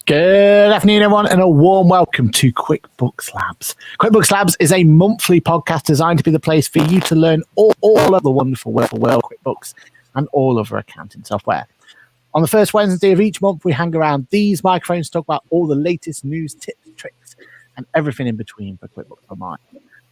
Good afternoon, everyone, and a warm welcome to QuickBooks Labs. QuickBooks Labs is a monthly podcast designed to be the place for you to learn all of the wonderful world QuickBooks and all other accounting software. On the first Wednesday of each month, we hang around these microphones to talk about all the latest news, tips, tricks, and everything in between for QuickBooks Online.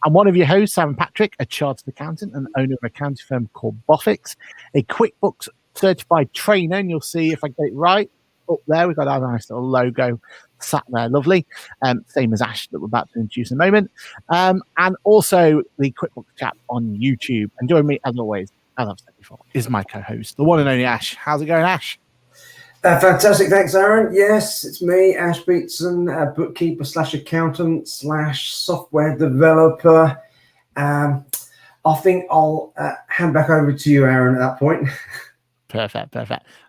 I'm one of your hosts, Simon Patrick, a chartered accountant and owner of an accounting firm called Boffix, a QuickBooks certified trainer, and you'll see if I get it right. Up there, we've got our nice little logo sat there, lovely. Same as Ash that we're about to introduce in a moment. And also the QuickBooks chat on YouTube. And join me, as always, as I've said before, is my co-host, the one and only Ash. How's it going, Ash? Fantastic, thanks, Aaron. Yes, it's me, Ash Beetson, bookkeeper / accountant / software developer. I think I'll hand back over to you, Aaron, at that point. Perfect.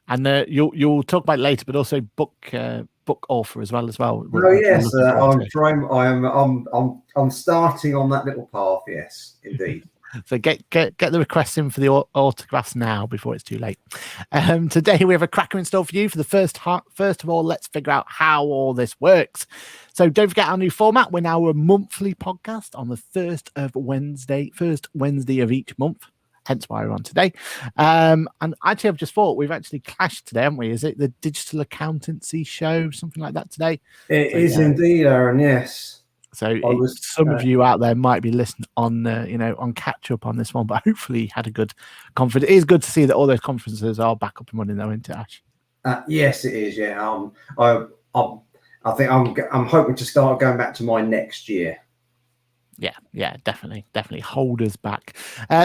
And you'll talk about it later, but also book author as well. Oh yes, I'm starting on that little path. Yes, indeed. So get the requests in for the autographs now before it's too late. Today we have a cracker in store for you. For the first of all, let's figure out how all this works. So don't forget our new format. We're now a monthly podcast on the first Wednesday of each month. Hence why we're on today. And actually, I've just thought we've actually clashed today, haven't we? Is it the digital accountancy show, something like that today? It is indeed, Aaron. Yes. So some of you out there might be listening on, on catch up on this one, but hopefully you had a good conference. It is good to see that all those conferences are back up and running, though, isn't it, Ash? Yes, it is. Yeah. I think I'm hoping to start going back to mine next year. Yeah, definitely hold us back.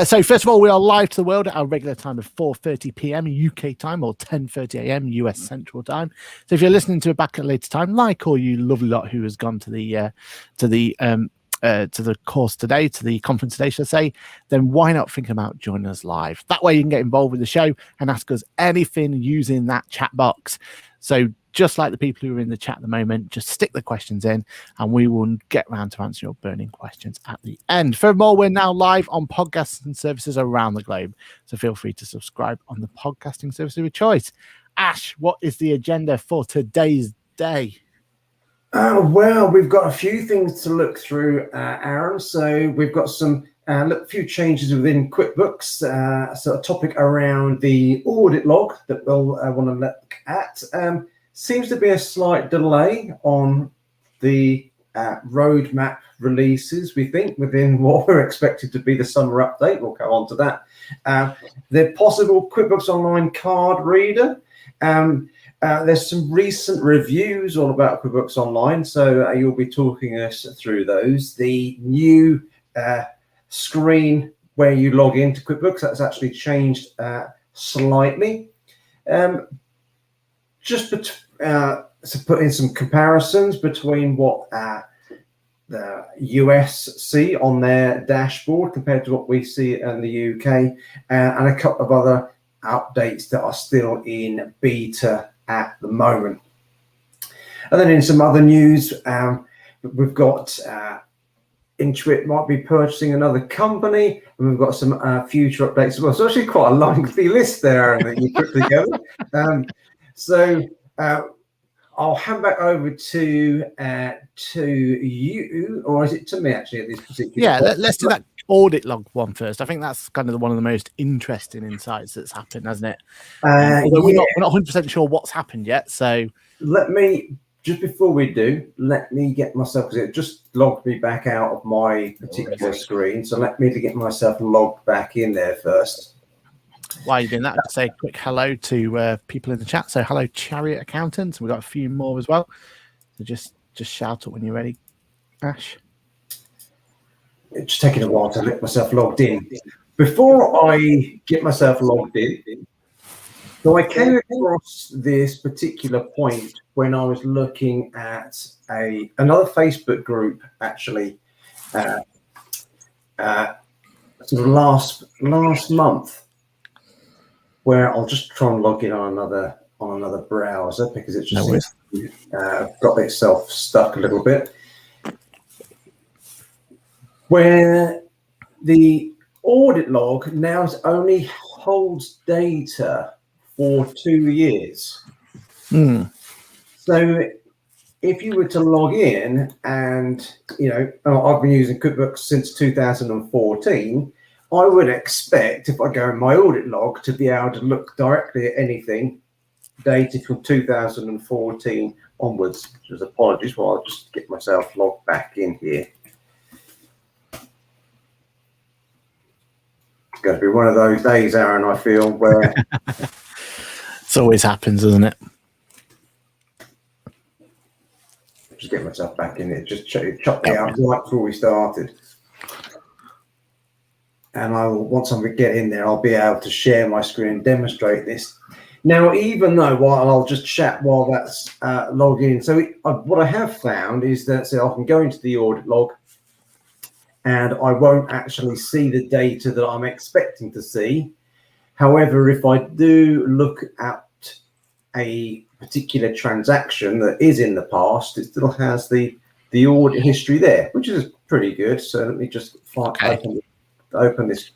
So first of all, we are live to the world at our regular time of 4:30 p.m. UK time or 10:30 a.m. US Central Time. So if you're listening to it back at a later time, like all you lovely lot who has gone to the course today, to the conference today, should I say, then why not think about joining us live? That way you can get involved with the show and ask us anything using that chat box. So just like the people who are in the chat at the moment, just stick the questions in and we will get around to answer your burning questions at the end. Furthermore, we're now live on podcasts and services around the globe. So feel free to subscribe on the podcasting service of your choice. Ash, what is the agenda for today's day? Well, we've got a few things to look through, Aaron. So we've got some few changes within QuickBooks. So a topic around the audit log that we'll want to look at. Seems to be a slight delay on the roadmap releases, we think, within what we're expected to be the summer update. We'll go on to that. The possible QuickBooks Online card reader. There's some recent reviews all about QuickBooks Online, so you'll be talking us through those. The new screen where you log into QuickBooks, that's actually changed slightly. Just to put in some comparisons between what the US see on their dashboard compared to what we see in the UK, and a couple of other updates that are still in beta at the moment. And then in some other news, we've got Intuit might be purchasing another company, and we've got some future updates as well. So actually quite a lengthy list there that you put together. So I'll hand back over to you, or is it to me actually at this particular point? Yeah, let's do that audit log one first. I think that's kind of one of the most interesting insights that's happened, hasn't it? Although we're not 100% sure what's happened yet. So let me, just before we do, let me get myself, because it just logged me back out of my particular screen. So let me get myself logged back in there first. While you're doing that, I'll say a quick hello to people in the chat. So hello, Chariot Accountants. We've got a few more as well. So just shout out when you're ready, Ash. It's taking a while to get myself logged in. Before I get myself logged in, so I came across this particular point when I was looking at another Facebook group, actually, sort of last month, where I'll just try and log in on another browser because it just got itself stuck a little bit. Where the audit log now only holds data for 2 years. So if you were to log in and, I've been using QuickBooks since 2014, I would expect if I go in my audit log to be able to look directly at anything dated from 2014 onwards. Just apologies while I'll just get myself logged back in here. It's going to be one of those days, Aaron, I feel, where it always happens, doesn't it? just get myself back in it. Just chop me out right before we started. And once I get in there, I'll be able to share my screen and demonstrate this. Now, even though I'll just chat while that's logged in. So what I have found is that I can go into the audit log and I won't actually see the data that I'm expecting to see. However, if I do look at a particular transaction that is in the past, it still has the audit history there, which is pretty good. So let me just open this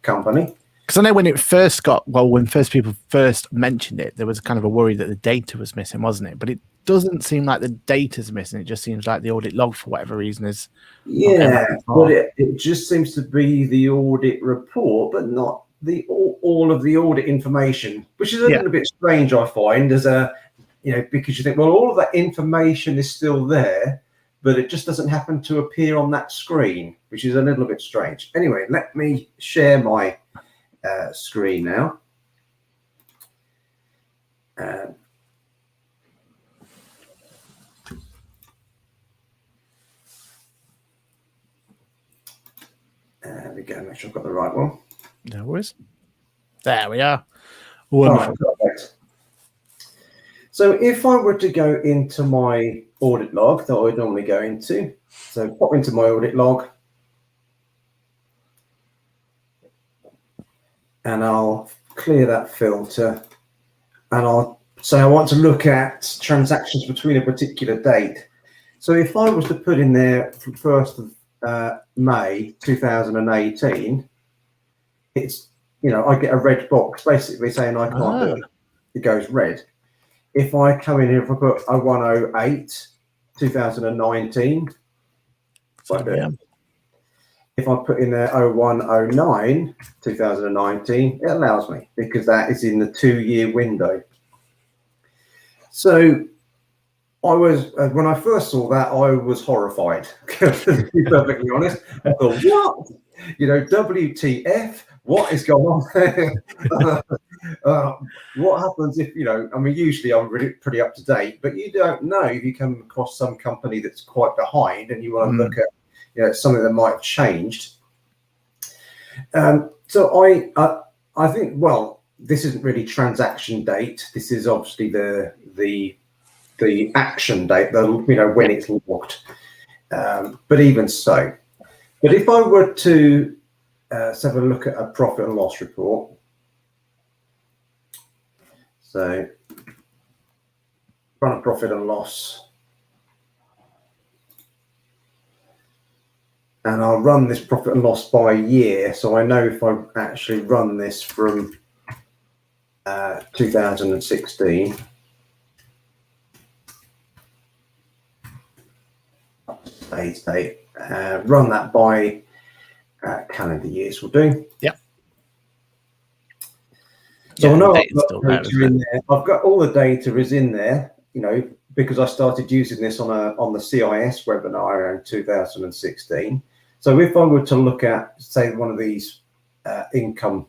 company. Because I know when people first mentioned it, there was kind of a worry that the data was missing, wasn't it? But it doesn't seem like the data's missing. It just seems like the audit log, for whatever reason, is. Yeah, but it just seems to be the audit report, but not all of the audit information, which is a little bit strange, I find, because you think, well, all of that information is still there, but it just doesn't happen to appear on that screen, which is a little bit strange. Anyway, let me share my screen now. There we go. Make sure I've got the right one. No worries. There we are. Wonderful. Perfect. So if I were to go into my audit log that I would normally go into, so pop into my audit log, and I'll clear that filter, and I'll say I want to look at transactions between a particular date. So if I was to put in there from 1st of May 2018, it's, I get a red box basically saying I can't do it. It goes red. If I come in here, if I put 0108 2019, if I put in there 0109 2019, it allows me, because that is in the 2-year window. So I was, when I first saw that, I was horrified, to be perfectly honest. I thought, what? WTF? What is going on there? What happens if, usually I'm really pretty up to date, but you don't know if you come across some company that's quite behind and you want to look at, something that might have changed. So I think, well, this isn't really transaction date. This is obviously the action date, when it's logged. But even so, but if I were to let's have a look at a profit and loss report. So run a profit and loss. And I'll run this profit and loss by year. So I know if I actually run this from 2016. Date. Run that by calendar years will do. Yep. So I know I've got data in there. I've got all the data is in there, because I started using this on the CIS webinar around 2016. So if I were to look at, say, one of these income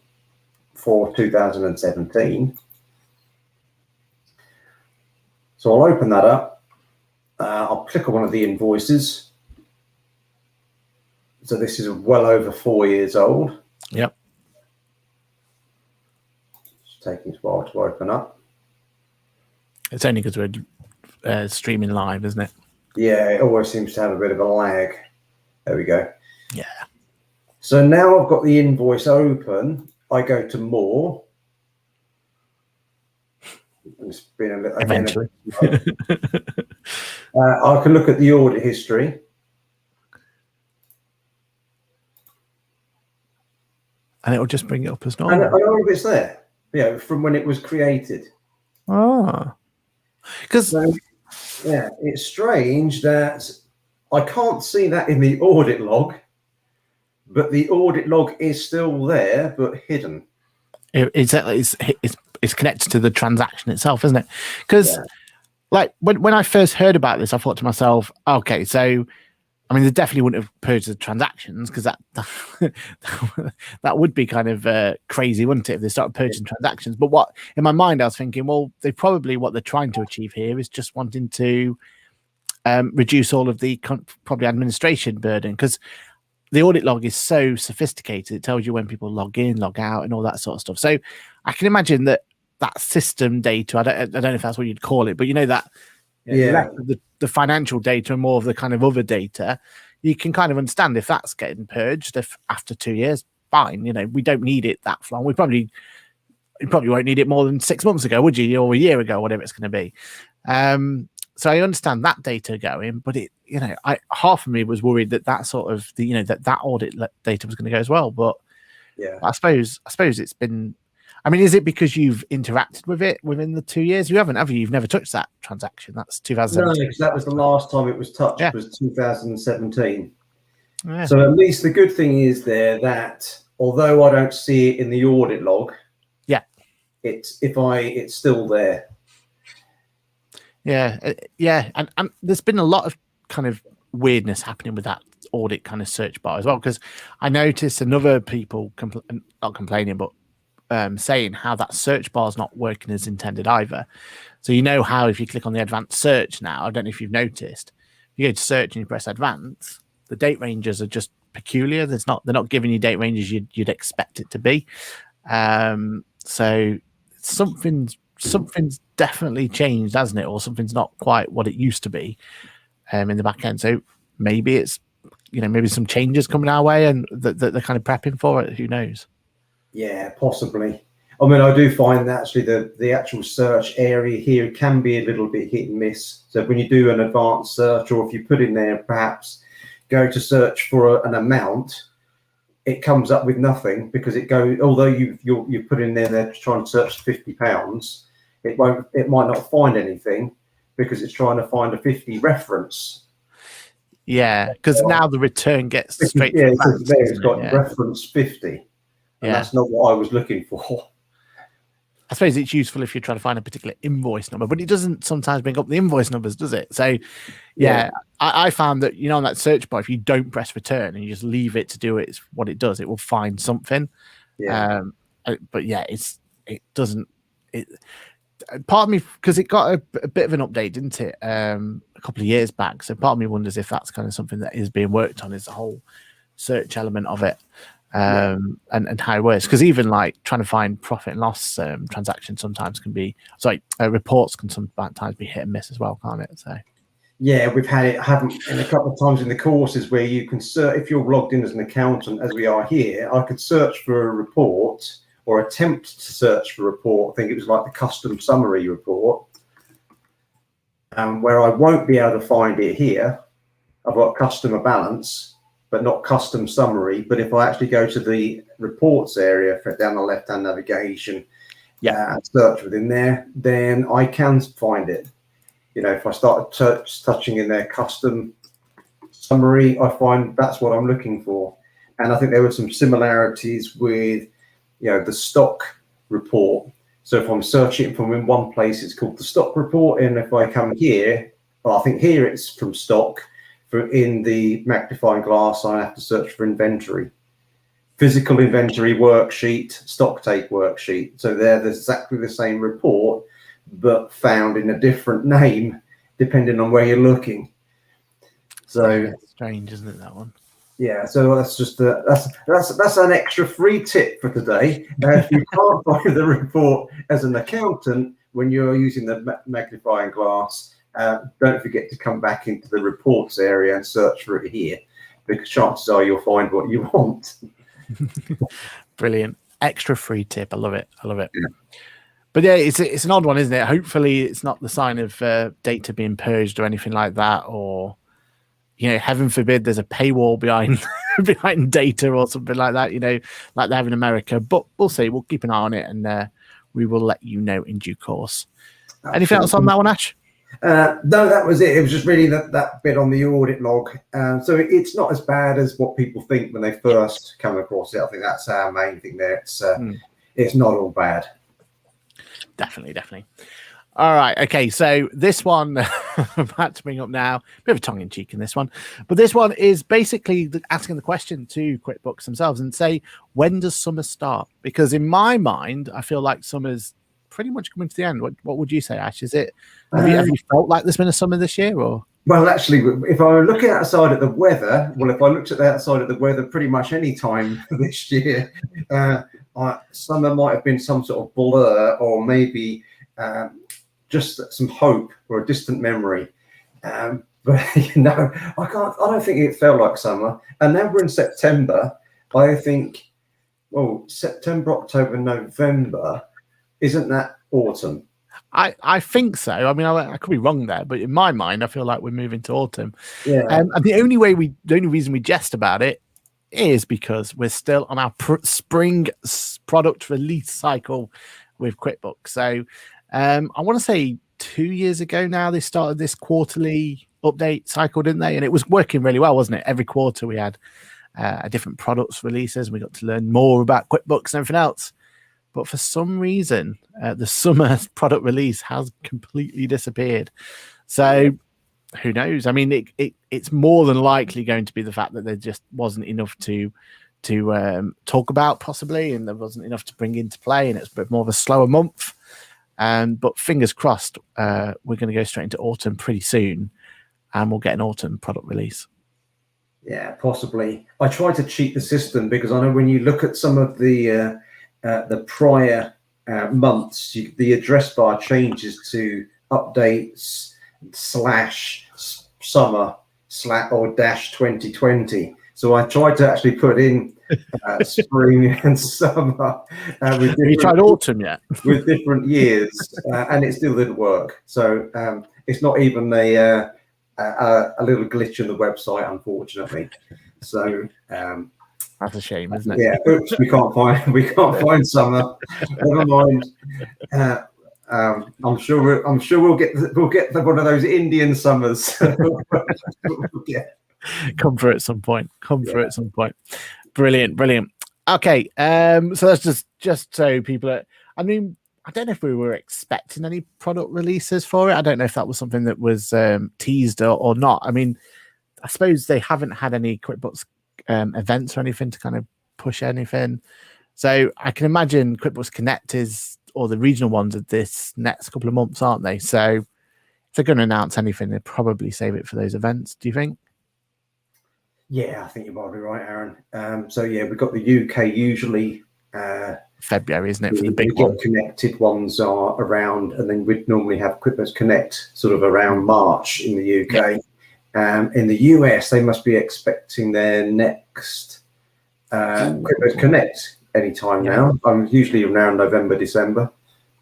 for 2017, so I'll open that up. I'll click on one of the invoices. So this is well over 4 years old. Yep. It's taking a while to open up. It's only because we're streaming live, isn't it? Yeah, it always seems to have a bit of a lag. There we go. Yeah. So now I've got the invoice open. I go to more. It's been a little, eventually. I can look at the audit history. And it'll just bring it up as normal. And all of it's there, from when it was created. Because Yeah, it's strange that I can't see that in the audit log, but the audit log is still there, but hidden. It's connected to the transaction itself, isn't it? Because Yeah. like when I first heard about this, I thought to myself, okay, so I mean, they definitely wouldn't have purged the transactions because that would be kind of crazy, wouldn't it, if they started purging transactions? But what in my mind, I was thinking, well, they probably what they're trying to achieve here is just wanting to reduce all of the probably administration burden because the audit log is so sophisticated. It tells you when people log in, log out, and all that sort of stuff. So I can imagine that system data. I don't know if that's what you'd call it, but you know that less of the financial data and more of the kind of other data, you can kind of understand if that's getting purged after 2 years. Fine, we don't need it that long. You probably won't need it more than 6 months ago, would you, or a year ago, whatever it's going to be. So I understand that data going, but half of me was worried that sort of that audit data was going to go as well. But yeah, I suppose it's been. I mean, is it because you've interacted with it within the 2 years? You haven't, have you? You've never touched that transaction. That's 2017. no, because that was the last time it was touched. Yeah. Was 2017. Yeah. So at least the good thing is there that although I don't see it in the audit log, it's still there. Yeah, and there's been a lot of kind of weirdness happening with that audit kind of search bar as well, because I noticed another people not complaining, but saying how that search bar is not working as intended either. So how if you click on the advanced search now, I don't know if you've noticed, you go to search and you press advanced, the date ranges are just peculiar. They're not giving you date ranges you'd expect it to be. So something's definitely changed, hasn't it? Or something's not quite what it used to be in the back end. So maybe it's maybe some changes coming our way and that they're kind of prepping for it. Who knows? Yeah, possibly. I mean, I do find that actually the actual search area here can be a little bit hit and miss. So when you do an advanced search, or if you put in there, perhaps go to search for an amount, it comes up with nothing because although you put in there they're trying to search £50, it might not find anything because it's trying to find a 50 reference. Yeah, because now the return gets straight. Yeah, it's got reference 50. And that's not what I was looking for. I suppose it's useful if you're trying to find a particular invoice number, but it doesn't sometimes bring up the invoice numbers, does it? So, I found that, on that search bar, if you don't press return and you just leave it to do what it does, it will find something. Yeah. But it doesn't. Part of me, because it got a bit of an update, didn't it? A couple of years back. So part of me wonders if that's kind of something that is being worked on, is the whole search element of it. And how it works, because even like trying to find profit and loss transactions sometimes can be reports can sometimes be hit and miss as well, can't it? So we've had it happen a couple of times in the courses where you can search, if you're logged in as an accountant as we are here, I could search for a report or attempt to search for a report. I think it was like the custom summary report, where I won't be able to find it here. I've got customer balance but not custom summary. But if I actually go to the reports area down the left-hand navigation, and search within there, then I can find it. If I start touching in their custom summary, I find that's what I'm looking for. And I think there were some similarities with, the stock report. So if I'm searching from in one place, it's called the stock report. And if I come here, I think here it's from stock. In the magnifying glass, I have to search for inventory, physical inventory worksheet, stock take worksheet. So they're exactly the same report, but found in a different name, depending on where you're looking. So that's strange, isn't it, that one? Yeah. So that's just that's an extra free tip for today. If you can't find the report as an accountant when you're using the magnifying glass, don't forget to come back into the reports area and search for it here, because chances are you'll find what you want. Brilliant. Extra free tip. I love it. Yeah. But yeah, it's an odd one, isn't it? Hopefully it's not the sign of data being purged or anything like that, or heaven forbid there's a paywall behind data or something like that, like they have in America. But we'll see. We'll keep an eye on it, and we will let you know in due course. Anything else on that one, Ash? No, that was it. It was just really that bit on the audit log. So it's not as bad as what people think when they first come across it. I think that's our main thing there. It's not all bad. Definitely. All right. Okay. So this one I'm about to bring up now, bit of tongue in cheek in this one, but this one is basically asking the question to QuickBooks themselves and say, when does summer start? Because in my mind, I feel like summer's pretty much coming to the end. What would you say, Ash? Is it, have you felt like there's been a summer this year or? Well, actually, if I were looking outside at the weather, if I looked at the outside of the weather pretty much any time this year, summer might have been some sort of blur or maybe just some hope or a distant memory. But I don't think it felt like summer. And now we're in September. I think, September, October, November, isn't that autumn? I think so. I mean, I could be wrong there, but in my mind, I feel like we're moving to autumn. Yeah. And the only reason we jest about it is because we're still on our spring product release cycle with QuickBooks. So I want to say 2 years ago now, they started this quarterly update cycle, didn't they? And it was working really well, wasn't it? Every quarter we had a different products releases. And we got to learn more about QuickBooks and everything else. But for some reason, the summer product release has completely disappeared. So who knows? I mean, it's more than likely going to be the fact that there just wasn't enough to talk about, possibly, and there wasn't enough to bring into play, and it's a bit more of a slower month. But fingers crossed, we're going to go straight into autumn pretty soon, and we'll get an autumn product release. Yeah, possibly. I try to cheat the system because I know when you look at some of the prior months, the address bar changes to updates /summer/ or -2020. So I tried to actually put in spring and summer. Have you tried autumn yet? With different years, and it still didn't work. So it's not even a little glitch in the website, unfortunately. So that's a shame, isn't it? Yeah, oops, we can't find summer. Never mind. I'm sure we'll get one of those Indian summers. Yeah. Come through at some point. Brilliant. Okay, so that's just so people I mean, I don't know if we were expecting any product releases for it. I don't know if that was something that was teased or not. I mean, I suppose they haven't had any QuickBooks events or anything to kind of push anything. So I can imagine QuickBooks Connect or the regional ones of this next couple of months, aren't they? So if they're going to announce anything, they'd probably save it for those events. Do you think? Yeah, I think you might be right, Aaron. So yeah, we've got the UK usually February, isn't it, for the big one? Connected ones are around, and then we'd normally have QuickBooks Connect sort of around March in the UK. In the US, they must be expecting their next QuickBooks Connect anytime now. Usually around November, December.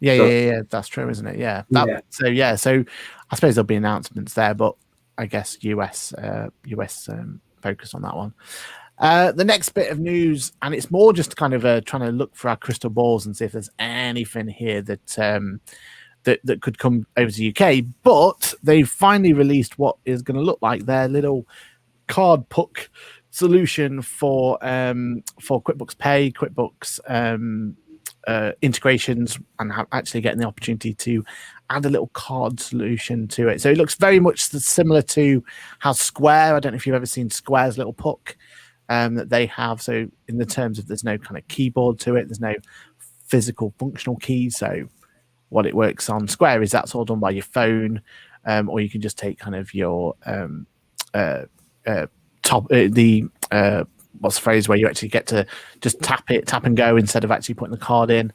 Yeah, that's true, isn't it? Yeah. So I suppose there'll be announcements there, but I guess US focus on that one. The next bit of news, and it's more just kind of trying to look for our crystal balls and see if there's anything here that that could come over to the UK, but they finally released what is going to look like their little card puck solution for QuickBooks Pay, QuickBooks integrations, and actually getting the opportunity to add a little card solution to it. So it looks very much similar to how Square, I don't know if you've ever seen Square's little puck that they have. So in the terms of there's no kind of keyboard to it, there's no physical functional keys. So what it works on Square is that's all done by your phone, or you can just take kind of your what's the phrase where you actually get to just tap and go instead of actually putting the card in.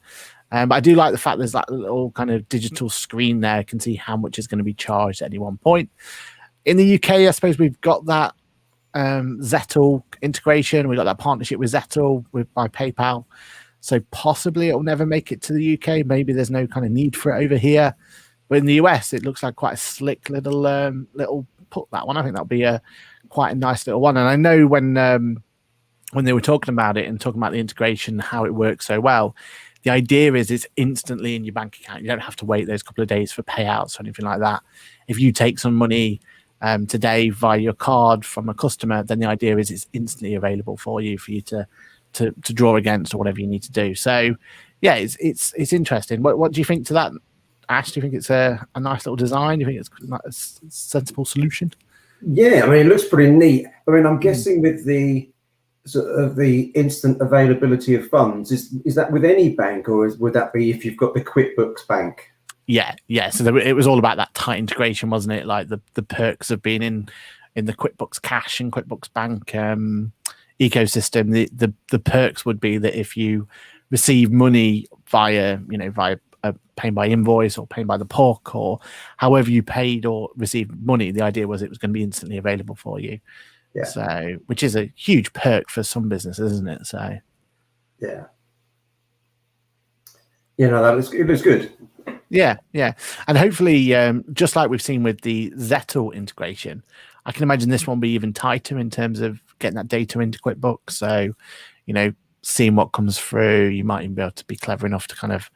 But I do like the fact there's that little kind of digital screen there. You can see how much is going to be charged at any one point. In the UK, I suppose we've got that Zettle integration. We've got that partnership with Zettle by PayPal. So possibly it will never make it to the UK. Maybe there's no kind of need for it over here. But in the US, it looks like quite a slick little put, that one. I think that'll be quite a nice little one. And I know when they were talking about it and talking about the integration, how it works so well, the idea is it's instantly in your bank account. You don't have to wait those couple of days for payouts or anything like that. If you take some money today via your card from a customer, then the idea is it's instantly available for you to draw against or whatever you need to do. So yeah, it's interesting. What do you think to that, Ash? Do you think it's a nice little design? Do you think it's a sensible solution? Yeah, I mean, it looks pretty neat. I mean, I'm guessing with the sort of the instant availability of funds, is that with any bank, or would that be if you've got the QuickBooks bank? Yeah. So it was all about that tight integration, wasn't it? Like the perks of being in the QuickBooks Cash and QuickBooks Bank ecosystem. The perks would be that if you receive money via paying by invoice or paying by the POC or however you paid or received money, the idea was it was going to be instantly available for you. Yeah. So, which is a huge perk for some businesses, isn't it? So, yeah. It looks good. Yeah. And hopefully, just like we've seen with the Zettel integration, I can imagine this one will be even tighter in terms of getting that data into QuickBooks. So, seeing what comes through, you might even be able to be clever enough to kind of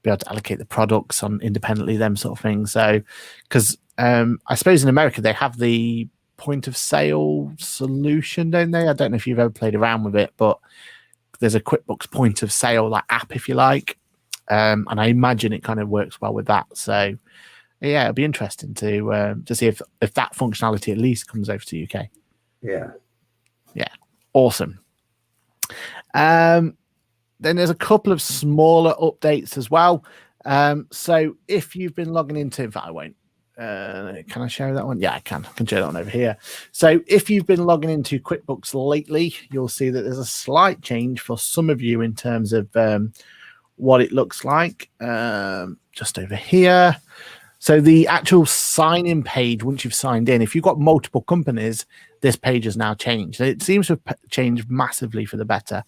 be able to allocate the products on independently, them sort of things. So, because I suppose in America, they have the point of sale solution, don't they? I don't know if you've ever played around with it, but there's a QuickBooks point of sale like app, if you like. And I imagine it kind of works well with that. So yeah, it'll be interesting to see if that functionality at least comes over to UK. Yeah. Awesome. Then there's a couple of smaller updates as well. So if you've been logging into, in fact, I won't. Can I show that one? Yeah, I can show that one over here. So if you've been logging into QuickBooks lately, you'll see that there's a slight change for some of you in terms of what it looks like. Just over here. So the actual sign-in page, once you've signed in, if you've got multiple companies, this page has now changed. It seems to have changed massively for the better.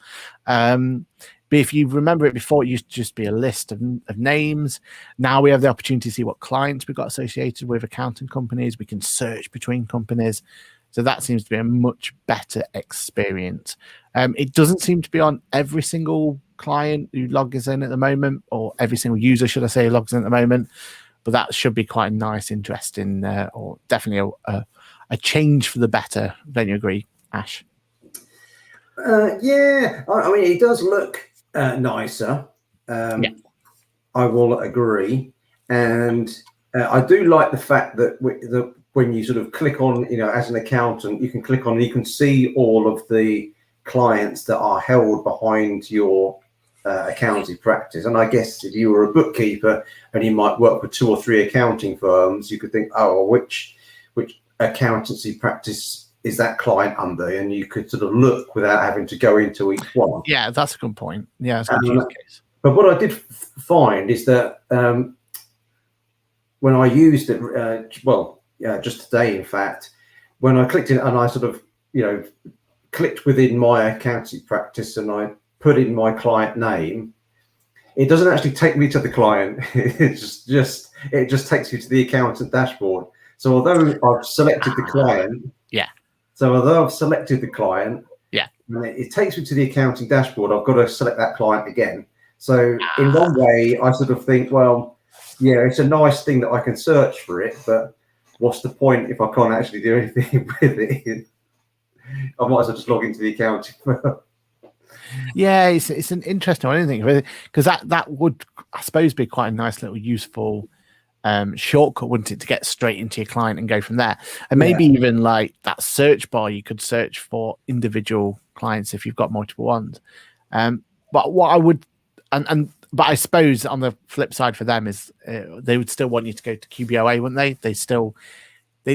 But if you remember it before, it used to just be a list of names. Now we have the opportunity to see what clients we've got associated with accounting companies. We can search between companies. So that seems to be a much better experience. It doesn't seem to be on every single client who logs in at the moment, or every single user, should I say, who logs in at the moment. But that should be quite nice, interesting, or definitely a change for the better. Don't you agree, Ash? Yeah, I mean, it does look nicer. I will agree. And I do like the fact that when you sort of click on, as an accountant, you can click on, you can see all of the clients that are held behind your accounting practice. And I guess if you were a bookkeeper and you might work with 2 or 3 accounting firms, you could think, oh, which accountancy practice is that client under? And you could sort of look without having to go into each one. Yeah, that's a good point. Yeah, that's a good use case. But what I did find is that when I used it, just today, in fact, when I clicked in and I sort of, clicked within my accounting practice and I put in my client name, it doesn't actually take me to the client. It just takes you to the accountant dashboard. So although I've selected the client, it takes me to the accounting dashboard. I've got to select that client again. So in one way, I sort of think, well, yeah, it's a nice thing that I can search for it, but what's the point if I can't actually do anything with it? I might as well just log into the accounting firm. Yeah, it's an interesting one, I don't think, because that would, I suppose, be quite a nice little useful shortcut, wouldn't it, to get straight into your client and go from there. And maybe even like that search bar, you could search for individual clients if you've got multiple ones. But what I would, but I suppose on the flip side for them is they would still want you to go to QBOA, wouldn't they?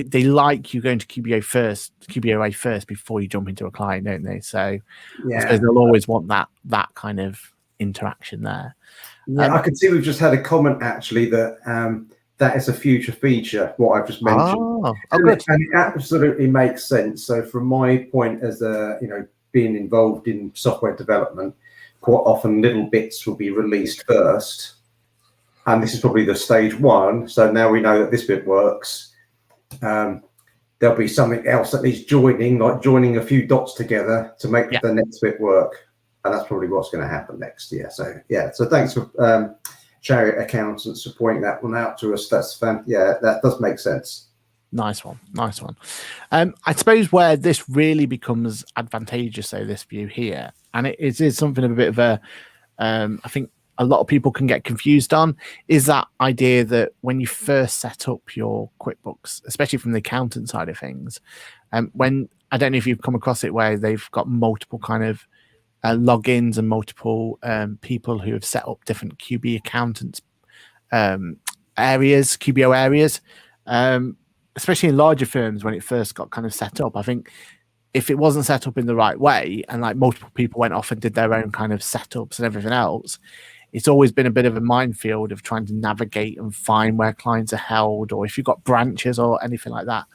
They like you going to QBOA first before you jump into a client, don't they? So I suppose they'll always want that kind of interaction there. Yeah, I can see we've just had a comment actually that that is a future feature, what I've just mentioned. Good. And it absolutely makes sense. So from my point as being involved in software development, quite often little bits will be released first. And this is probably the stage 1. So now we know that this bit works. There'll be something else that needs joining, like joining a few dots together to make the next bit work. and that's probably what's going to happen next year. So yeah, so thanks for Chariot Accountants for pointing that one out to us. That's that does make sense. Nice one. I suppose where this really becomes advantageous, though, this view here, and it is something of a bit of a, I think a lot of people can get confused on, is that idea that when you first set up your QuickBooks, especially from the accountant side of things, when, I don't know if you've come across it, where they've got multiple kind of logins and multiple people who have set up different QB accountants areas, QBO areas, especially in larger firms when it first got kind of set up. I think if it wasn't set up in the right way and like multiple people went off and did their own kind of setups and everything else, it's always been a bit of a minefield of trying to navigate and find where clients are held, or if you've got branches or anything like that.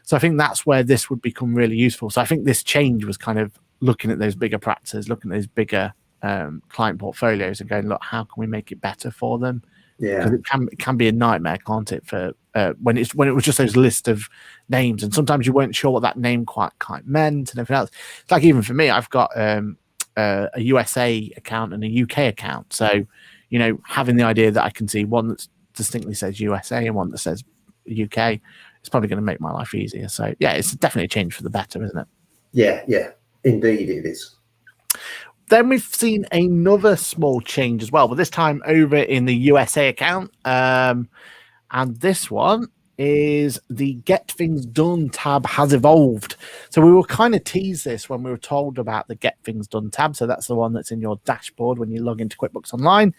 So I think that's where this would become really useful. So I think this change was kind of looking at those bigger practices, looking at those bigger client portfolios and going, look, how can we make it better for them? Yeah, because it can be a nightmare, can't it? For when it was just those list of names, and sometimes you weren't sure what that name quite meant and everything else. It's like, even for me, I've got a USA account and a UK account, so having the idea that I can see one that distinctly says USA and one that says UK, it's probably going to make my life easier. So yeah, it's definitely a change for the better, isn't it? Yeah, indeed it is. Then we've seen another small change as well, but this time over in the USA account. And this one is the Get Things Done tab has evolved. So we will kind of tease this when we were told about the Get Things Done tab. So that's the one that's in your dashboard when you log into QuickBooks Online.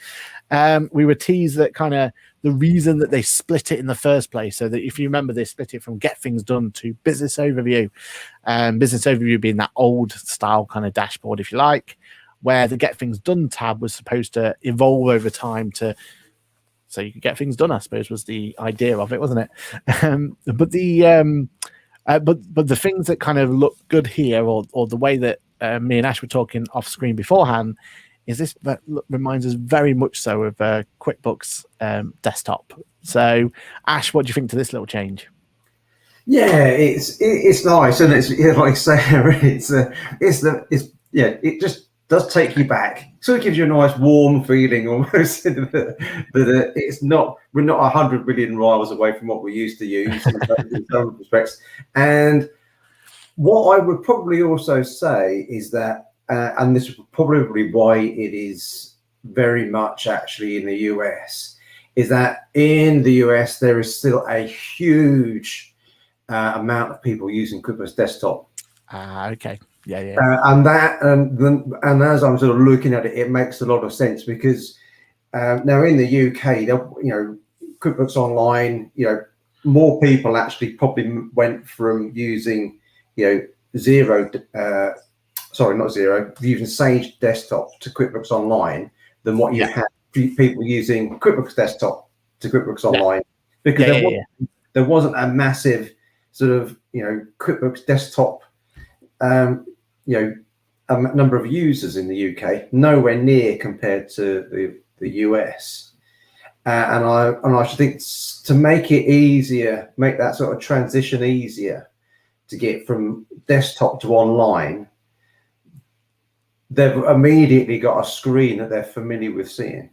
We were teased that kind of the reason that they split it in the first place. So that, if you remember, they split it from Get Things Done to Business Overview. Business Overview being that old style kind of dashboard, if you like, where the Get Things Done tab was supposed to evolve over time to, so you could get things done, I suppose, was the idea of it, wasn't it? But the things that kind of look good here, or the way that me and Ash were talking off screen beforehand, is this that reminds us very much so of QuickBooks desktop. So, Ash, what do you think to this little change? Yeah, it's nice, and it's like Sarah, it just does take you back. Sort of gives you a nice warm feeling almost, but it's not. We're not 100 million miles away from what we used to use in some respects. And what I would probably also say is that, and this is probably why it is very much actually in the US, is that in the US there is still a huge amount of people using QuickBooks Desktop. Okay. Yeah. And as I'm sort of looking at it, it makes a lot of sense, because now in the UK, QuickBooks Online, more people actually probably went from using, Xero, using Sage Desktop to QuickBooks Online than what you had people using QuickBooks Desktop to QuickBooks Online, because there wasn't a massive sort of QuickBooks Desktop a number of users in the UK, nowhere near compared to the US. And I should think, to make it easier, make that sort of transition easier to get from desktop to online, they've immediately got a screen that they're familiar with seeing.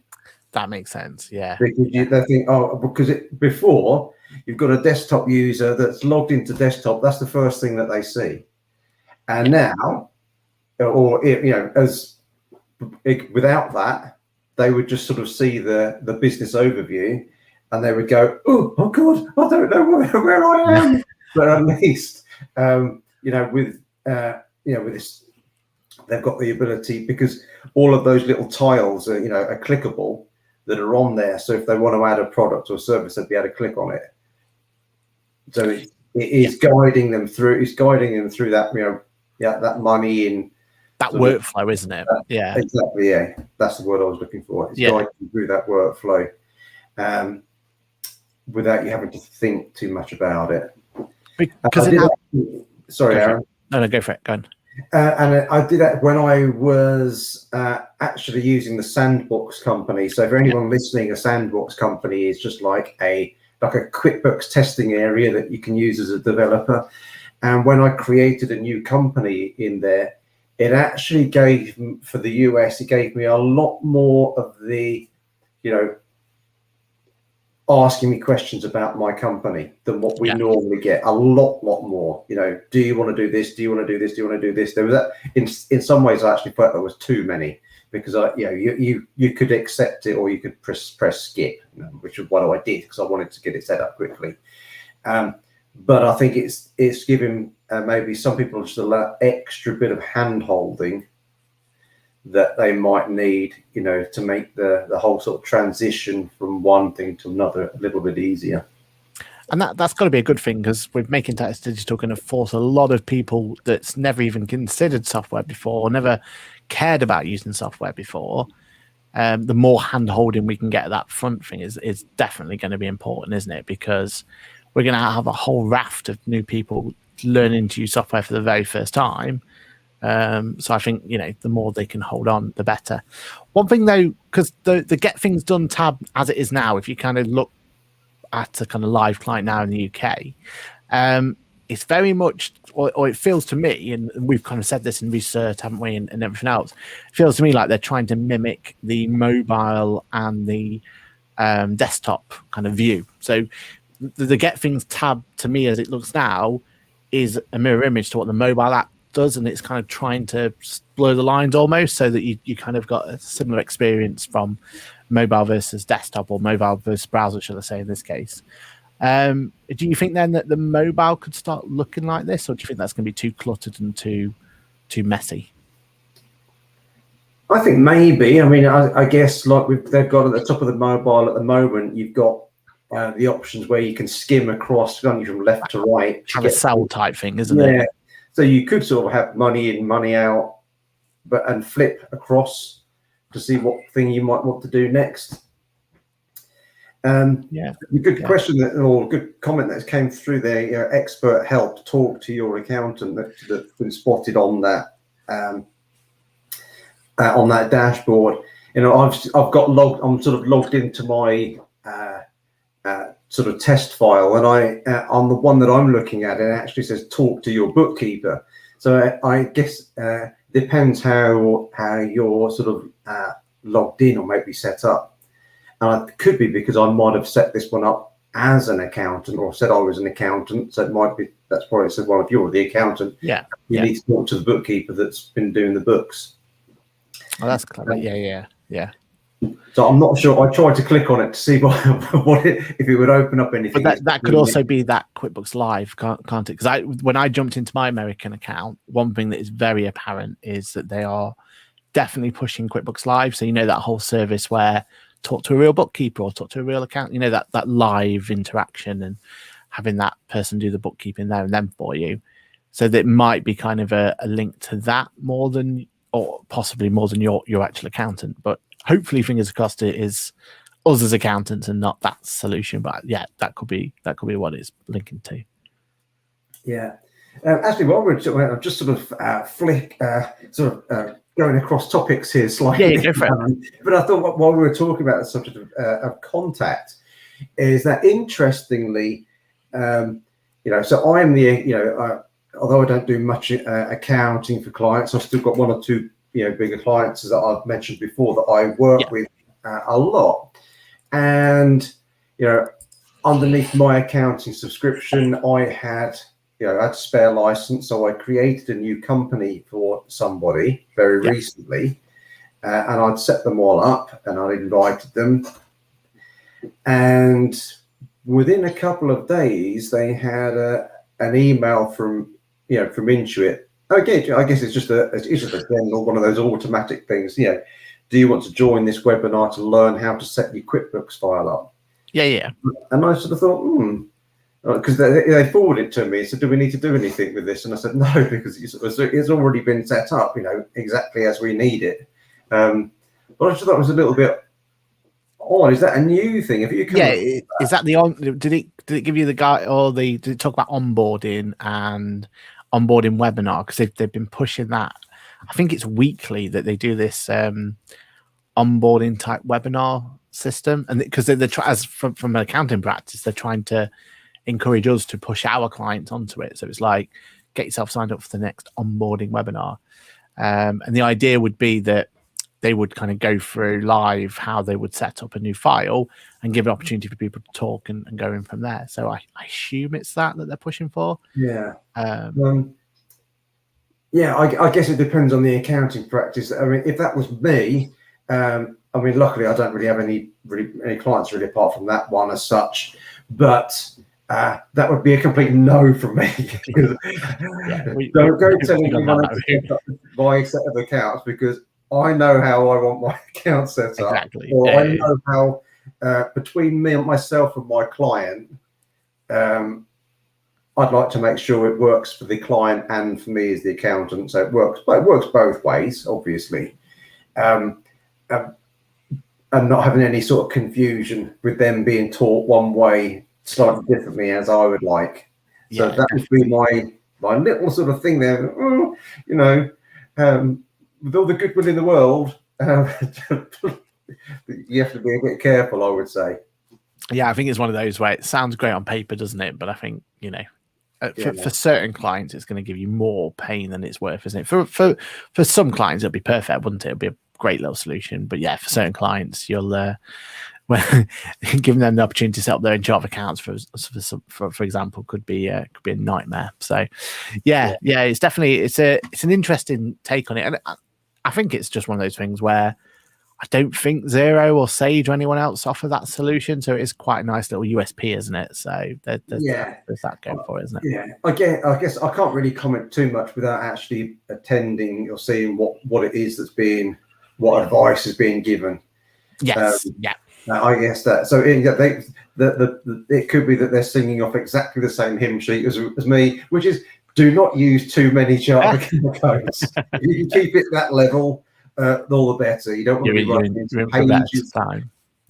That makes sense. Yeah. Because they think, because before you've got a desktop user that's logged into desktop, that's the first thing that they see. And now, without that, they would just sort of see the business overview, and they would go, oh God, I don't know where I am. But at least, with this, they've got the ability, because all of those little tiles are clickable, that are on there. So if they want to add a product or service, they'd be able to click on it. So it is guiding them through. It's guiding them through that, that money in that workflow, isn't it? Yeah, exactly. Yeah, that's the word I was looking for. It's guiding you through that workflow, without you having to think too much about it. Because sorry, Aaron. No, go for it. Go on. And I did that when I was actually using the Sandbox company. So for anyone listening, a Sandbox company is just like a QuickBooks testing area that you can use as a developer. And when I created a new company in there, it actually gave, for the US, it gave me a lot more of the, asking me questions about my company than what we normally get. A lot more. Do you want to do this? Do you want to do this? Do you want to do this? There was that. In some ways, I actually felt there was too many, because you could accept it or you could press skip, which is what I did because I wanted to get it set up quickly. But I think it's giving maybe some people just a extra bit of hand holding that they might need, to make the whole sort of transition from one thing to another a little bit easier. And that's got to be a good thing, because with Making Tax Digital going to force a lot of people that's never even considered software before, or never cared about using software before. The more hand holding we can get at that front thing is definitely going to be important, isn't it? Because we're going to have a whole raft of new people learning to use software for the very first time. So I think, the more they can hold on, the better. One thing though, because the Get Things Done tab as it is now, if you kind of look at a kind of live client now in the UK, it's very much, or it feels to me, and we've kind of said this in research, haven't we, and everything else, it feels to me like they're trying to mimic the mobile and the desktop kind of view. So the Get Things tab, to me, as it looks now, is a mirror image to what the mobile app does, and it's kind of trying to blur the lines almost, so that you kind of got a similar experience from mobile versus desktop, or mobile versus browser, should I say, in this case. Do you think then that the mobile could start looking like this, or do you think that's going to be too cluttered and too messy? I think maybe. I mean, I guess like they've got at the top of the mobile at the moment, you've got the options where you can skim across, going from left to right. Carousel type thing, isn't it? Yeah. So you could sort of have money in, money out, and flip across to see what thing you might want to do next. Good question or good comment that came through there. Expert help, talk to your accountant that's been spotted on that dashboard. I've got logged. I'm sort of logged into my sort of test file, and I on the one that I'm looking at, it actually says talk to your bookkeeper. So I guess depends how you're sort of logged in or maybe set up. And it could be because I might have set this one up as an accountant, or said I was an accountant. So it might be that's probably said, well, if you're the accountant, you need to talk to the bookkeeper that's been doing the books. Oh, that's clever. Yeah. So I'm not sure. I tried to click on it to see if it would open up anything. But that could also be that QuickBooks Live, can't it? Because when I jumped into my American account, one thing that is very apparent is that they are definitely pushing QuickBooks Live. So that whole service where talk to a real bookkeeper or talk to a real accountant. That live interaction and having that person do the bookkeeping there and then for you. So that might be kind of a link to that more than, or possibly more than your actual accountant. But hopefully, fingers crossed, it is us as accountants and not that solution. But that could be what it's linking to. Yeah, actually, while we're just sort of going across topics here slightly. Yeah, go for it. But I thought while we were talking about the subject of contact, is that interestingly, so I'm the although I don't do much accounting for clients, I've still got one or two bigger clients that I've mentioned before that I work with a lot. And underneath my accounting subscription, I had spare license, so I created a new company for somebody very recently, and I'd set them all up and I'd invited them, and within a couple of days they had an email from Intuit. Okay, I guess it's just a general one of those automatic things. Do you want to join this webinar to learn how to set your QuickBooks file up? Yeah. And I sort of thought, because they forwarded it to me. So do we need to do anything with this? And I said no, because it's already been set up, exactly as we need it. But I just thought it was a little bit odd. Is that a new thing? Have you? Is that did it give you the guide, or did it talk about onboarding and onboarding webinar? Because they've been pushing that. I think it's weekly that they do this onboarding type webinar system, and because they're as from an accounting practice, they're trying to encourage us to push our clients onto it. So it's like, get yourself signed up for the next onboarding webinar. And the idea would be that they would kind of go through live how they would set up a new file and give an opportunity for people to talk and go in from there. So I assume it's that they're pushing for. Yeah. I guess it depends on the accounting practice. I mean, if that was me, I mean, luckily I don't really have any clients really apart from that one as such, but that would be a complete no from me. Don't go telling me my set of accounts, because I know how I want my account set up. Exactly. Or I know how between me and myself and my client, I'd like to make sure it works for the client and for me as the accountant. So it works both ways, obviously, and not having any sort of confusion with them being taught one way slightly differently as I would like. So that would be my little sort of thing there. With all the goodwill in the world, you have to be a bit careful, I would say. Yeah, I think it's one of those where it sounds great on paper, doesn't it? But I think, for certain clients, it's going to give you more pain than it's worth, isn't it? For some clients, it'll be perfect, wouldn't it? It'll be a great little solution. But yeah, for certain clients, you'll giving them the opportunity to set up their own chart of accounts, for example, could be a nightmare. So yeah, it's definitely it's an interesting take on it, and I think it's just one of those things where I don't think Xero or Sage or anyone else offer that solution, so it is quite a nice little USP, isn't it? So there's that going for it, isn't it? Yeah, I guess I can't really comment too much without actually attending or seeing what it is what advice is being given. Yes, I guess that. So it could be that they're singing off exactly the same hymn sheet as me, which is do not use too many chart codes. If you can keep it that level, all the better. You don't want to be running into pages.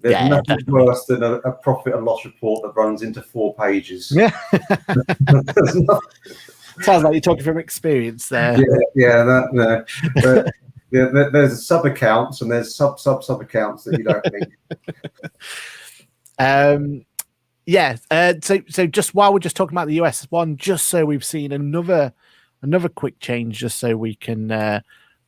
There's nothing worse than a profit and loss report that runs into 4 pages. Yeah. Sounds like you're talking from experience there. There's sub accounts and there's sub accounts that you don't need. So just while we're just talking about the US one, just so we've seen another quick change, just so we can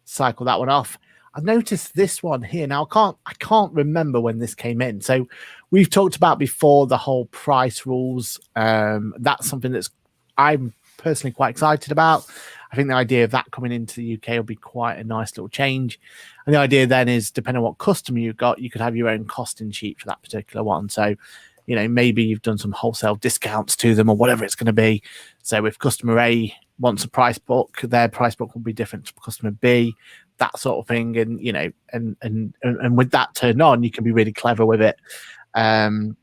cycle that one off. I've noticed this one here. Now I can't remember when this came in. So we've talked about before the whole price rules. That's something that's I'm personally quite excited about. I think the idea of that coming into the UK will be quite a nice little change. And the idea then is, depending on what customer you've got, you could have your own costing sheet for that particular one. So, maybe you've done some wholesale discounts to them or whatever it's going to be. So if customer A wants a price book, their price book will be different to customer B, that sort of thing. And, and with that turned on, you can be really clever with it. And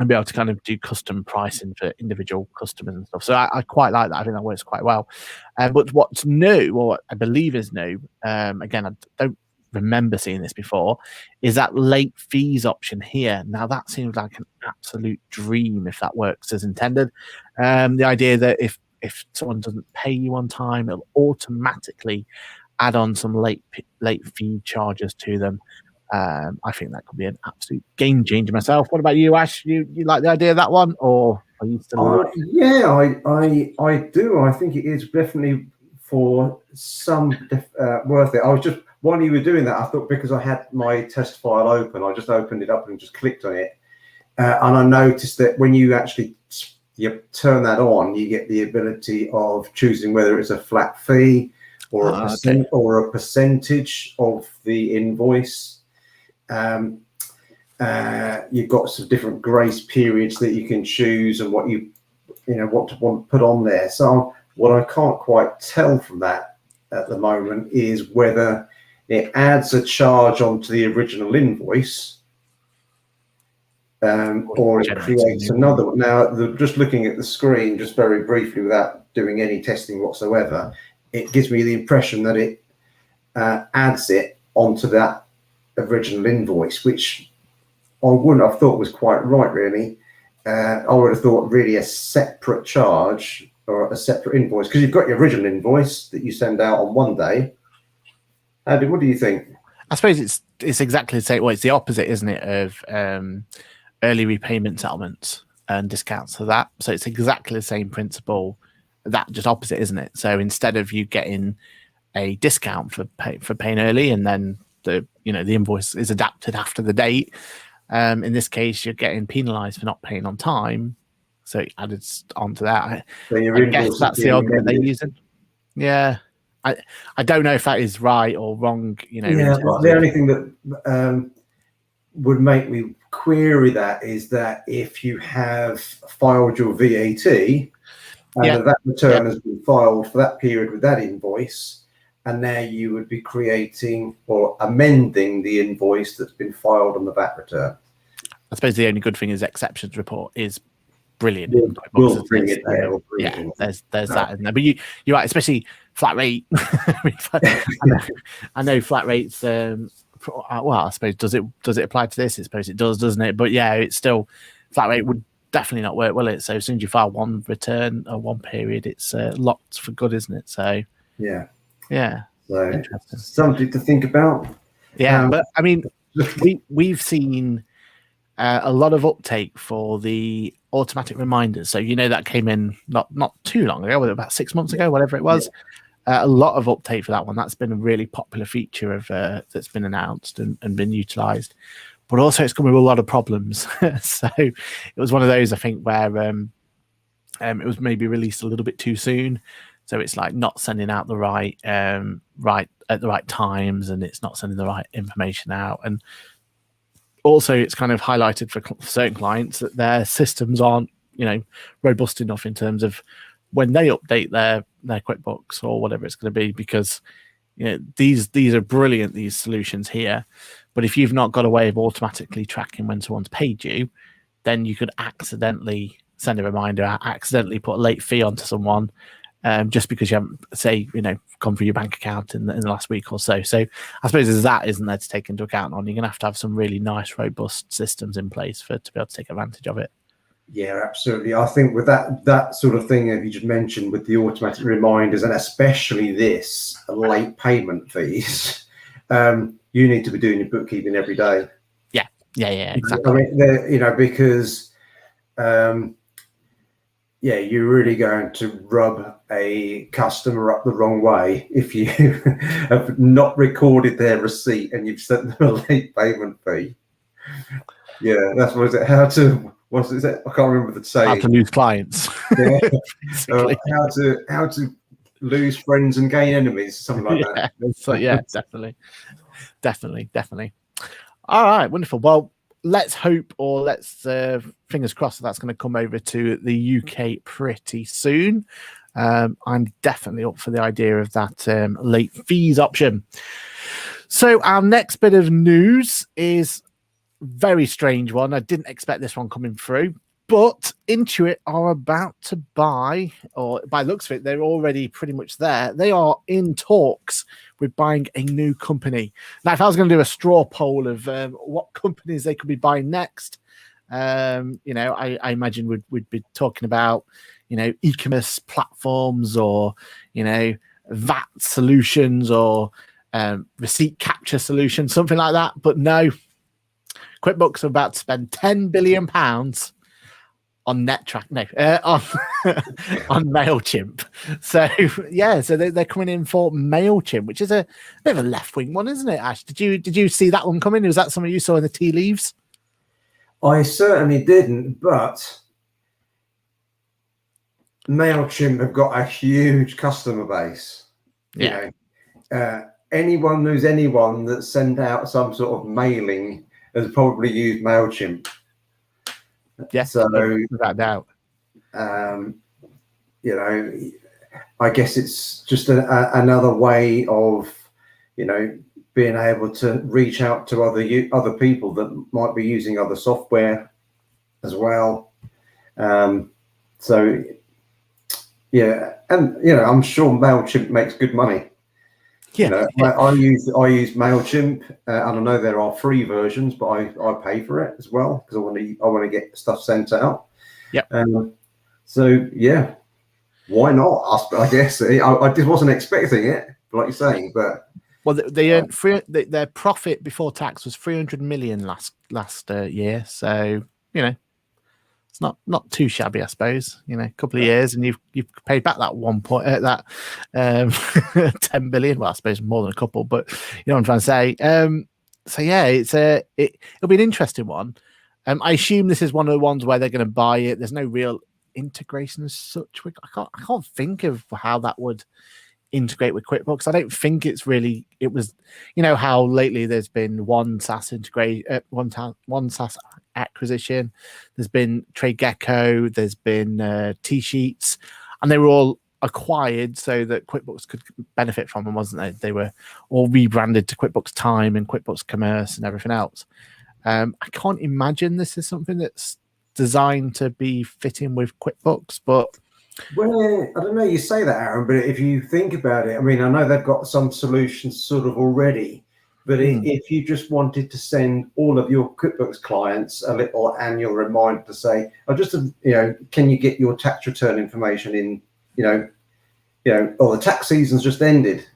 be able to kind of do custom pricing for individual customers and stuff. So I quite like that. I think that works quite well. But what's new, or what I believe is new, again, I don't remember seeing this before, is that late fees option here. Now that seems like an absolute dream if that works as intended. The idea that if someone doesn't pay you on time, it'll automatically add on some late fee charges to them. I think that could be an absolute game changer myself. What about you, Ash? You like the idea of that one, or are you still? I do. I think it is definitely for some worth it. I was just while you were doing that, I thought, because I had my test file open, I just opened it up and just clicked on it, and I noticed that when you actually turn that on, you get the ability of choosing whether it's a flat fee or a percentage of the invoice. You've got some different grace periods that you can choose and what you want to put on there. So what I can't quite tell from that at the moment is whether it adds a charge onto the original invoice or it creates another one. Now, just looking at the screen just very briefly without doing any testing whatsoever, it gives me the impression that it adds it onto that original invoice, which I wouldn't have thought was quite right, really. I would have thought really a separate charge or a separate invoice, because you've got your original invoice that you send out on one day. Andy, what do you think? I suppose it's exactly the same. Well, it's the opposite, isn't it, of early repayment settlements and discounts for that. So it's exactly the same principle. That just opposite, isn't it? So instead of you getting a discount for paying early, and then the invoice is adapted after the date. In this case, you're getting penalised for not paying on time, so it added onto that. So your I invoice guess is that's the being argument they're amended. using. Yeah, I don't know if that is right or wrong. In Yeah, terms the of, only thing that would make me query that is that if you have filed your VAT and that return has been filed for that period with that invoice, and now you would be creating or amending the invoice that's been filed on the VAT return. I suppose the only good thing is exceptions report is brilliant. We'll bring it. There's that in there. But you're right, especially flat rate. I know flat rates. Well, I suppose does it apply to this? I suppose it does, doesn't it? But yeah, it's still flat rate would definitely not work, will it? So as soon as you file one return or one period, it's locked for good, isn't it? So yeah. So interesting. Something to think about. Yeah, but I mean, we've seen a lot of uptake for the automatic reminders. So that came in not too long ago, about 6 months ago, whatever it was. A lot of uptake for that one. That's been a really popular feature of that's been announced and been utilized. But also, it's come with a lot of problems. So it was one of those, I think, where it was maybe released a little bit too soon. So it's like not sending out the right at the right times, and it's not sending the right information out. And also, it's kind of highlighted for certain clients that their systems aren't, robust enough in terms of when they update their QuickBooks or whatever it's going to be, because these are brilliant, these solutions here. But if you've not got a way of automatically tracking when someone's paid you, then you could accidentally send a reminder out, accidentally put a late fee onto someone, just because you haven't, say, gone through your bank account in the last week or so. So I suppose there's that, isn't there, to take into account on. You're going to have some really nice, robust systems in place to be able to take advantage of it. Yeah, absolutely. I think with that sort of thing that you just mentioned with the automatic reminders, and especially this late payment fees, you need to be doing your bookkeeping every day. Yeah, exactly. I mean, because you're really going to rub a customer up the wrong way if you have not recorded their receipt and you've sent them a late payment fee. Yeah, that's what is it? How to I can't remember the saying. How to lose clients. Yeah. How to lose friends and gain enemies, something like that. So yeah, definitely. All right, wonderful. Well, let's hope, or let's fingers crossed that's going to come over to the UK pretty soon. I'm definitely up for the idea of that late fees option. So our next bit of news is very strange one. I didn't expect this one coming through, but Intuit are about to buy, or by the looks of it, they're already pretty much there. They are in talks with buying a new company. Now, if I was going to do a straw poll of what companies they could be buying next, I imagine we'd be talking about, e-commerce platforms, or, VAT solutions, or receipt capture solutions, something like that. But no, QuickBooks are about to spend £10 billion on on MailChimp. So they're coming in for MailChimp, which is a bit of a left-wing one, isn't it, Ash? Did you see that one coming? Was that something you saw in the tea leaves? I certainly didn't, but MailChimp have got a huge customer base. Yeah. Anyone who's anyone that sent out some sort of mailing has probably used MailChimp. Yeah, so without doubt. I guess it's just another way of, being able to reach out to other people that might be using other software as well. So yeah, and I'm sure MailChimp makes good money. Yeah, I use MailChimp, and I know there are free versions, but I pay for it as well because I want to get stuff sent out. Yep. So yeah, why not? I guess I just wasn't expecting it, like you're saying, but they earned their profit before tax was 300 million last year. So it's not too shabby, I suppose. A couple of years, and you've paid back that 10 billion. Well, I suppose more than a couple, but you know what I'm trying to say. So yeah, it'll be an interesting one. I assume this is one of the ones where they're going to buy it. There's no real integration as such. I can't think of how that would integrate with QuickBooks. I don't think it was, how lately there's been one SaaS one SaaS acquisition. There's been TradeGecko, there's been T-Sheets, and they were all acquired so that QuickBooks could benefit from them, wasn't they? They were all rebranded to QuickBooks Time and QuickBooks Commerce and everything else. I can't imagine this is something that's designed to be fitting with QuickBooks, but well, I don't know, you say that, Aaron, but if you think about it, I mean, I know they've got some solutions sort of already, but if you just wanted to send all of your QuickBooks clients a little annual reminder to say, can you get your tax return information in, or the tax season's just ended.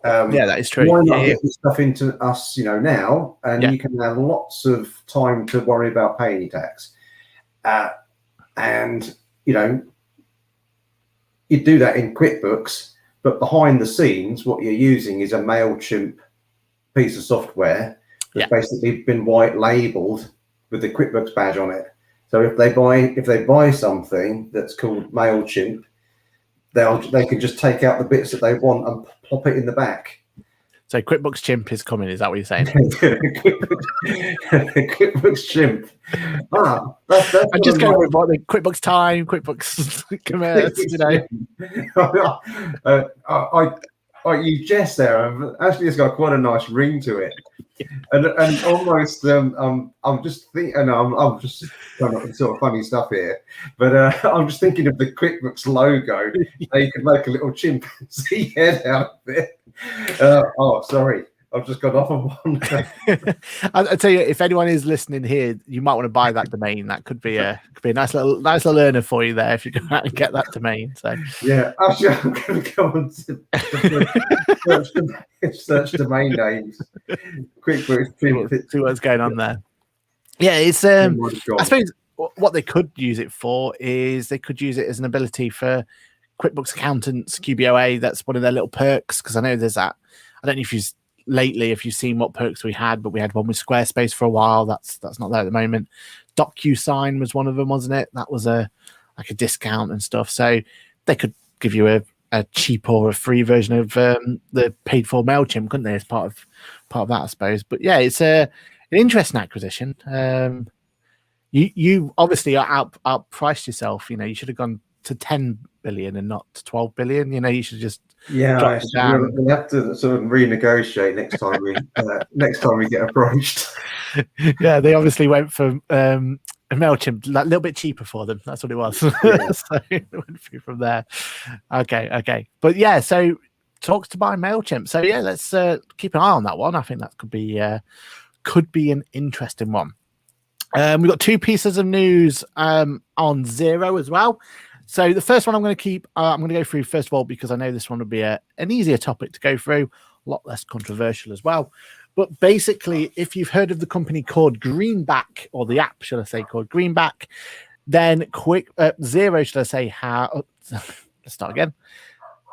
Yeah, that is true. Why not get this stuff into us, now, and you can have lots of time to worry about paying your tax. And, you do that in QuickBooks, but behind the scenes, what you're using is a MailChimp piece of software that's basically been white labeled with the QuickBooks badge on it. So if they buy something that's called MailChimp, they can just take out the bits that they want and plop it in the back. So QuickBooks Chimp is coming. Is that what you're saying? QuickBooks Chimp. That's I'm just going with what the QuickBooks Time, QuickBooks Commerce. You jest there. Actually, it's got quite a nice ring to it, and almost. I'm just thinking. I'm just trying sort of funny stuff here, but I'm just thinking of the QuickBooks logo. You could make a little chimpanzee head out of it. Sorry. I've just got off of one. I'll tell you, if anyone is listening here, you might want to buy that domain. That could be a nice little earner for you there if you go out and get that domain. So yeah, actually, I'm going to go on to search domain names. QuickBooks, see what's going on there. Yeah, it's I suppose what they could use it for is they could use it as an ability for QuickBooks accountants, QBOA. That's one of their little perks, because I know there's that. I don't know if you've seen what perks we had, but we had one with Squarespace for a while. That's not there at the moment. DocuSign was one of them, wasn't it? That was a discount and stuff. So they could give you a cheap or a free version of the paid for MailChimp, couldn't they? As part of that, I suppose. But yeah, it's an interesting acquisition. You obviously outpriced yourself. You should have gone to 10 billion and not to 12 billion. You should just we have to sort of renegotiate next time we get approached. Yeah, they obviously went for MailChimp a little bit cheaper for them. That's what it was. Yeah. So it went through from there. Okay. But yeah, so talks to buy MailChimp. So yeah, let's keep an eye on that one. I think that could be an interesting one. We've got two pieces of news on Xero as well. So the first one I'm going to go through first of all, because I know this one will be an easier topic to go through, a lot less controversial as well. But basically, if you've heard of the company called Greenback, or the app, should I say, called Greenback, then Xero, should I say, let's start again.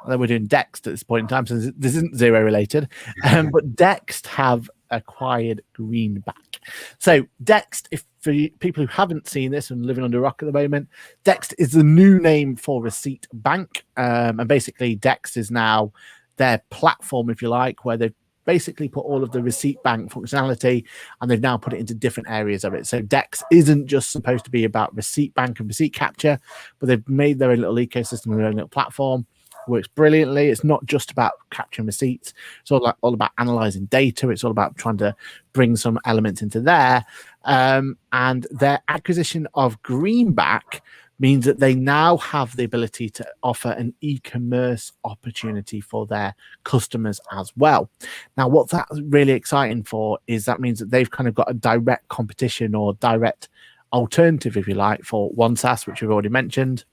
We're doing Dext at this point in time, so this isn't Xero related. But Dext have acquired Greenback. So Dext, for people who haven't seen this and living under a rock at the moment, Dext is the new name for Receipt Bank. And basically Dext is now their platform, if you like, where they've basically put all of the Receipt Bank functionality and they've now put it into different areas of it. So Dext isn't just supposed to be about Receipt Bank and receipt capture, but they've made their own little ecosystem, their own little platform. Works brilliantly. It's not just about capturing receipts. It's all about analyzing data. It's all about trying to bring some elements into there. And their acquisition of Greenback means that they now have the ability to offer an e-commerce opportunity for their customers as well. Now, what that's really exciting for is that means that they've kind of got a direct competition or direct alternative, if you like, for OneSaaS, which we've already mentioned.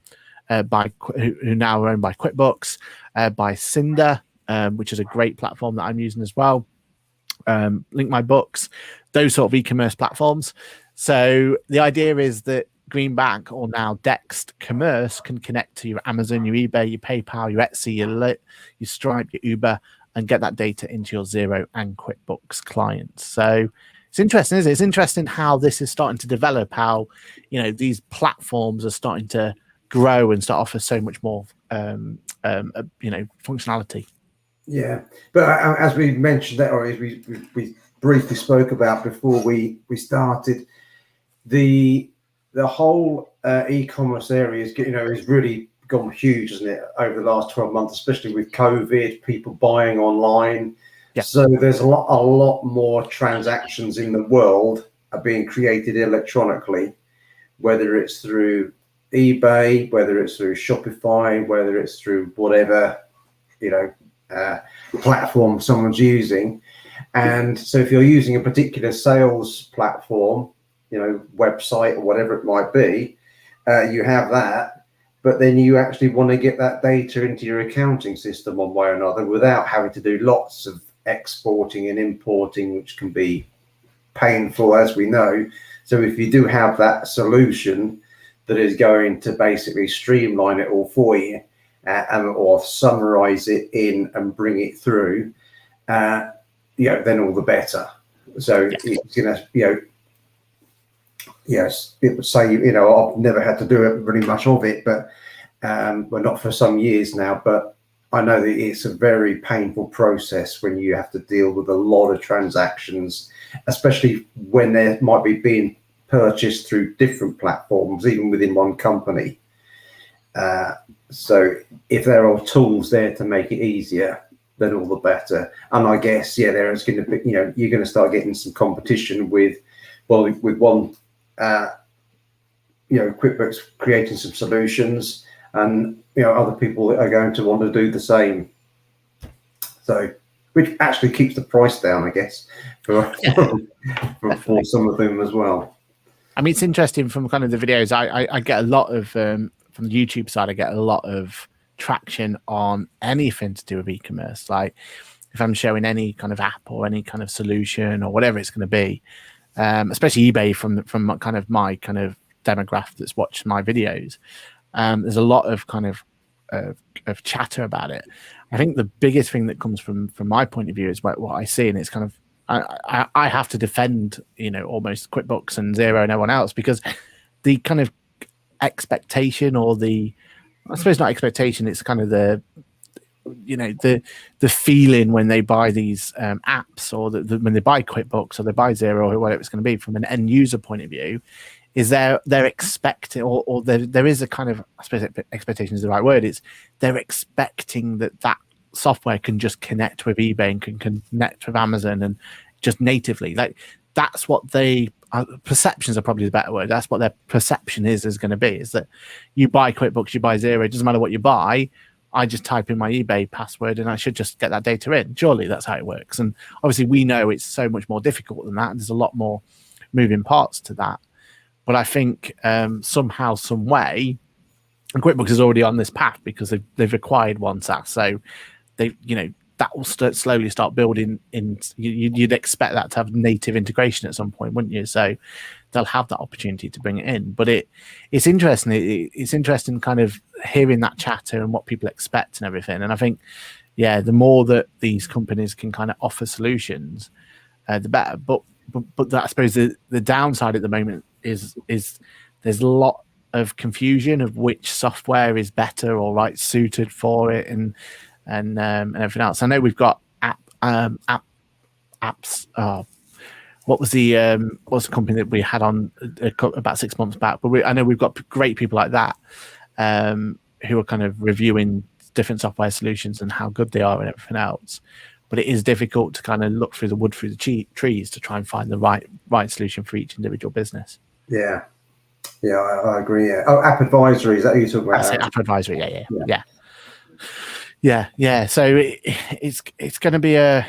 Who now are owned by QuickBooks, by Cinder, which is a great platform that I'm using as well. Link My Books, those sort of e-commerce platforms. So the idea is that Greenback or now Dext Commerce can connect to your Amazon, your eBay, your PayPal, your Etsy, your Stripe, your Uber, and get that data into your Xero and QuickBooks clients. So it's interesting, isn't it? It's interesting how this is starting to develop, how, these platforms are starting to grow and start offer so much more, functionality. Yeah, but as we mentioned that, or as we briefly spoke about before we started, the whole e-commerce area is really gone huge, isn't it, over the last 12 months, especially with COVID, people buying online. Yeah. So there's a lot more transactions in the world are being created electronically, whether it's through eBay, whether it's through Shopify, whether it's through whatever platform someone's using. And so if you're using a particular sales platform, website or whatever it might be, you have that, but then you actually want to get that data into your accounting system one way or another without having to do lots of exporting and importing, which can be painful, as we know. So if you do have that solution that is going to basically streamline it all for you, or summarize it in and bring it through, then all the better. So it's gonna, yes, it would say, I've never had to do it really much of it, but well, not for some years now, but I know that it's a very painful process when you have to deal with a lot of transactions, especially when they might be being purchased through different platforms, even within one company. So if there are tools there to make it easier, then all the better. And I guess, there is going to be, you're going to start getting some competition with one, QuickBooks creating some solutions, and other people are going to want to do the same. So, which actually keeps the price down, I guess, for some of them as well. I mean, it's interesting from kind of the videos. I get a lot of from the YouTube side. I get a lot of traction on anything to do with e-commerce. Like if I'm showing any kind of app or any kind of solution or whatever it's going to be, especially eBay from my kind of demographic that's watched my videos. There's a lot of kind of chatter about it. I think the biggest thing that comes from my point of view is what I see, and it's kind of I have to defend almost QuickBooks and Xero and everyone else, because the kind of expectation, or I suppose not expectation, it's kind of the feeling when they buy these apps, or when they buy QuickBooks or they buy Xero or whatever it's going to be, from an end user point of view, is they're expecting, or there is a kind of, I suppose expectation is the right word, it's they're expecting that software can just connect with eBay and can connect with Amazon and just natively. Like that's what perceptions are probably the better word. That's what their perception is going to be, is that you buy QuickBooks, you buy Xero, it doesn't matter what you buy, I just type in my eBay password and I should just get that data in. Surely that's how it works. And obviously we know it's so much more difficult than that. There's a lot more moving parts to that. But I think somehow, some way, and QuickBooks is already on this path because they've acquired one SaaS. So that will slowly start building in. You'd expect that to have native integration at some point, wouldn't you? So they'll have that opportunity to bring it in. But it's interesting. It's interesting kind of hearing that chatter and what people expect and everything. And I think, the more that these companies can kind of offer solutions, the better. But I suppose the downside at the moment is there's a lot of confusion of which software is better or right suited for it, and everything else. I know we've got apps. What was the company that we had on about 6 months back? But I know we've got great people like that who are kind of reviewing different software solutions and how good they are and everything else. But it is difficult to kind of look through the wood through the trees to try and find the right solution for each individual business. Yeah, I agree. Yeah. Oh, App Advisory, is that who you're talking about? That's it, App Advisory. Yeah. So it's going to be a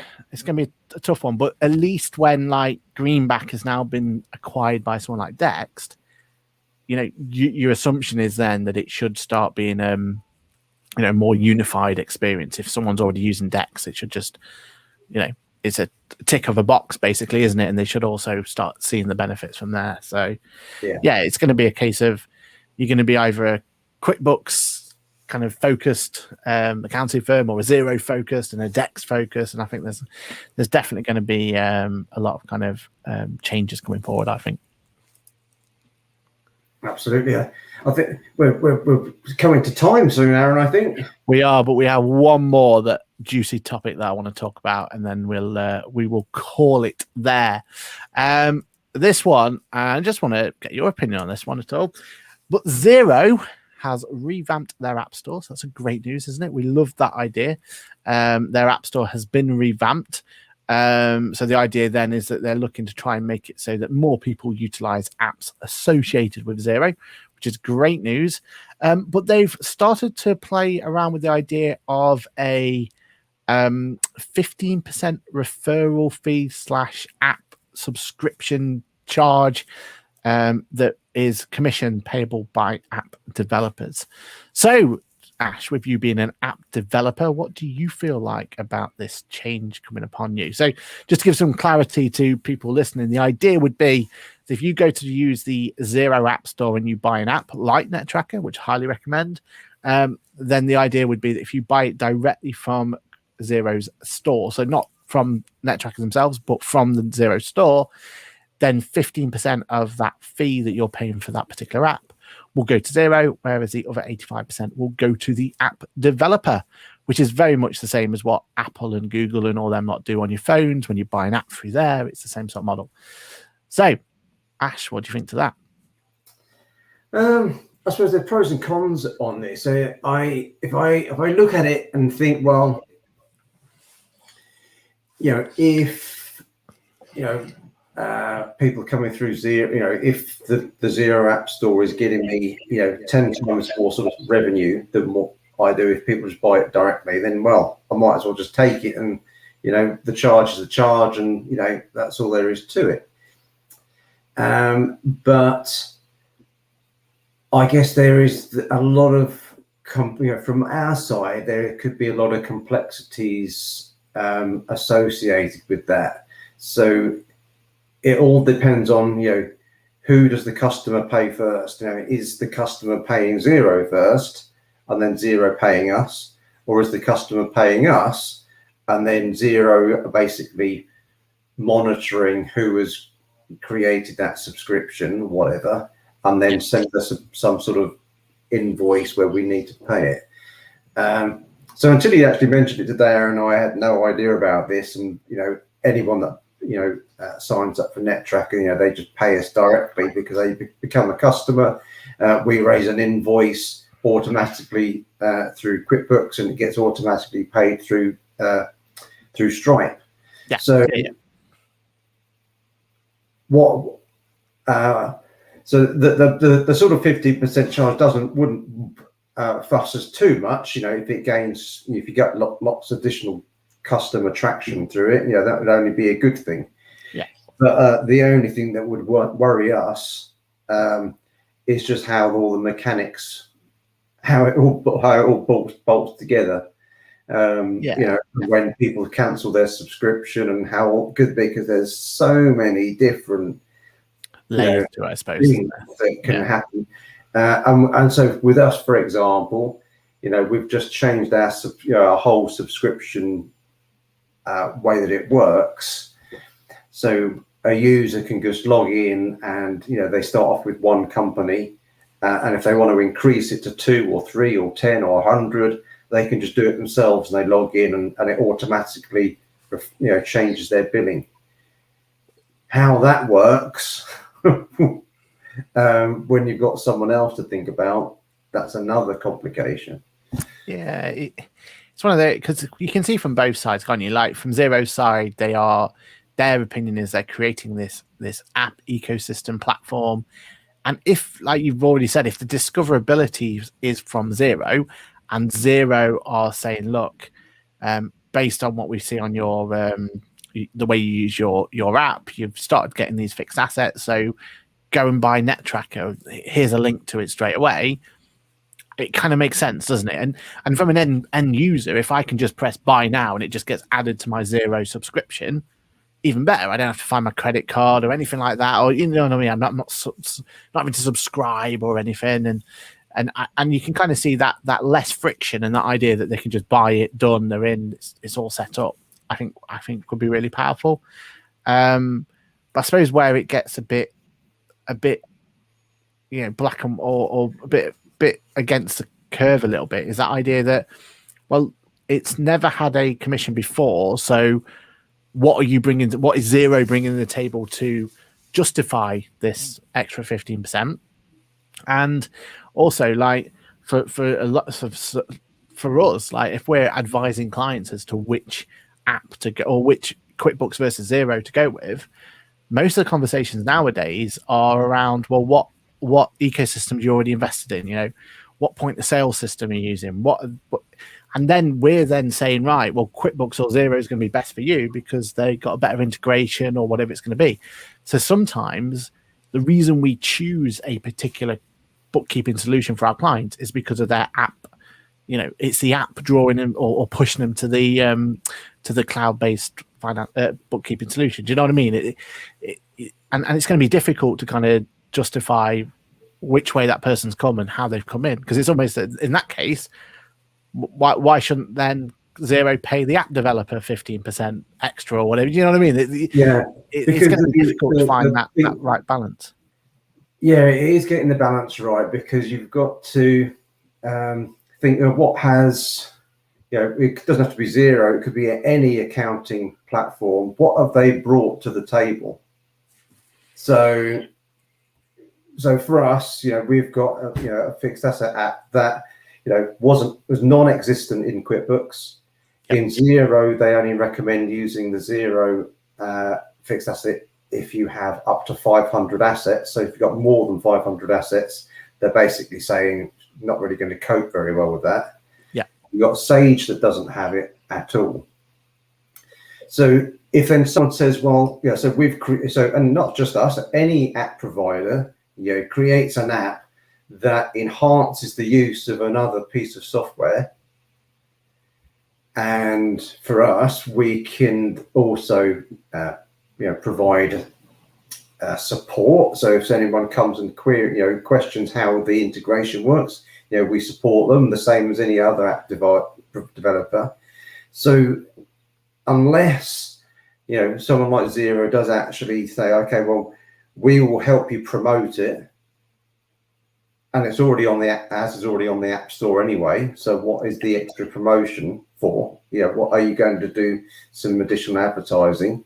tough one. But at least when like Greenback has now been acquired by someone like Dext, your assumption is then that it should start being more unified experience. If someone's already using Dext, it should just it's a tick of a box, basically, isn't it? And they should also start seeing the benefits from there. So yeah, it's going to be a case of you're going to be either a QuickBooks kind of focused accounting firm or a Xero focused and a Dex focused. And I think there's definitely going to be a lot of kind of changes coming forward, I think. Absolutely. I think we're coming to time soon, Aaron, I think. We are, but we have one more juicy topic that I want to talk about, and then we will call it there. This one, I just want to get your opinion on this one at all. But Xero has revamped their app store. So that's a great news, isn't it? We love that idea. Their app store has been revamped. So the idea then is that they're looking to try and make it so that more people utilize apps associated with Xero, which is great news. But they've started to play around with the idea of a 15% referral fee / app subscription charge that is commission payable by app developers. So Ash, with you being an app developer, what do you feel like about this change coming upon you? So just to give some clarity to people listening, the idea would be that if you go to use the Xero app store and you buy an app like NetTracker, which I highly recommend, then the idea would be that if you buy it directly from Xero's store, so not from NetTracker themselves, but from the Xero store, then 15% of that fee that you're paying for that particular app will go to Xero, whereas the other 85% will go to the app developer, which is very much the same as what Apple and Google and all them lot do on your phones. When you buy an app through there, it's the same sort of model. So, Ash, what do you think to that? I suppose there are pros and cons on this. So if I look at it and think, well, if people coming through Xero, if the Xero app store is getting me 10 times more sort of revenue than what I do if people just buy it directly, then well, I might as well just take it, and the charge is a charge, and that's all there is to it. But I guess there is a lot of from our side, there could be a lot of complexities associated with that. So it all depends on who does the customer pay first. Is the customer paying Xero first and then Xero paying us, or is the customer paying us and then Xero basically monitoring who has created that subscription, whatever, and then send us some sort of invoice where we need to pay it. So until you actually mentioned it today, Aaron, I had no idea about this. And anyone that signs up for NetTracker, they just pay us directly because they become a customer. We raise an invoice automatically through QuickBooks, and it gets automatically paid through Stripe. Yeah. So what? So the sort of 15% charge wouldn't fuss us too much. If it gains, if you get lots of additional customer traction through it, that would only be a good thing. Yeah. But the only thing that would worry us is just how all the mechanics, how it all bolts together. When people cancel their subscription, and how good, because there's so many different layers to it, I suppose, that can happen. And so with us, for example, we've just changed our whole subscription way that it works. So a user can just log in, and they start off with one company, and if they want to increase it to 2 or 3 or 10 or 100, they can just do it themselves, and they log in, and it automatically changes their billing. How that works when you've got someone else to think about, that's another complication. Yeah, it's one of the, because you can see from both sides, can't you? Like from Xero's side, their opinion is they're creating this app ecosystem platform, and if, like you've already said, if the discoverability is from Xero, and Xero are saying, look, based on what we see on your the way you use your app, you've started getting these fixed assets, so go and buy NetTracker. Here's a link to it straight away. it kind of makes sense, doesn't it? And from an end user, if I can just press buy now and it just gets added to my Xero subscription, even better. I don't have to find my credit card or anything like that, or you know what I mean. I'm not having to subscribe or anything, and you can kind of see that less friction and that idea that they can just buy it, done, they're in, it's all set up. I think could be really powerful. But I suppose where it gets a bit, black or a bit against the curve a little bit is that idea that, well, it's never had a commission before, so what is Xero bringing to the table to justify this extra 15%? And also, like for a lot for us, like if we're advising clients as to which app to go or which QuickBooks versus Xero to go with, most of the conversations nowadays are around, well, what ecosystem you already invested in, what point of sale system you're using, and then we're saying, right, well, QuickBooks or Xero is going to be best for you because they got a better integration or whatever it's going to be. So sometimes the reason we choose a particular bookkeeping solution for our clients is because of their app. It's the app drawing them or pushing them to the cloud-based bookkeeping solution. Do you know what I mean? And it's going to be difficult to kind of justify which way that person's come and how they've come in, because it's almost in that case, why shouldn't then Xero pay the app developer 15% extra or whatever? Do you know what I mean? It's going to be difficult to find that right balance. Yeah, it is getting the balance right, because you've got to think of what has, it doesn't have to be Xero, it could be any accounting platform. What have they brought to the table? So for us, we've got a fixed asset app that was non-existent in QuickBooks. Yep. In Xero, they only recommend using the Xero fixed asset if you have up to 500 assets. So if you've got more than 500 assets, they're basically saying not really going to cope very well with that. Yeah, you've got Sage that doesn't have it at all. So if then someone says, well, so and not just us, any app provider, creates an app that enhances the use of another piece of software. And for us, we can also, provide support. So if anyone comes and questions how the integration works, we support them the same as any other app developer. So unless, someone like Xero does actually say, okay, well, we will help you promote it, and it's already on the app store anyway. So what is the extra promotion for? What are you going to do? Some additional advertising,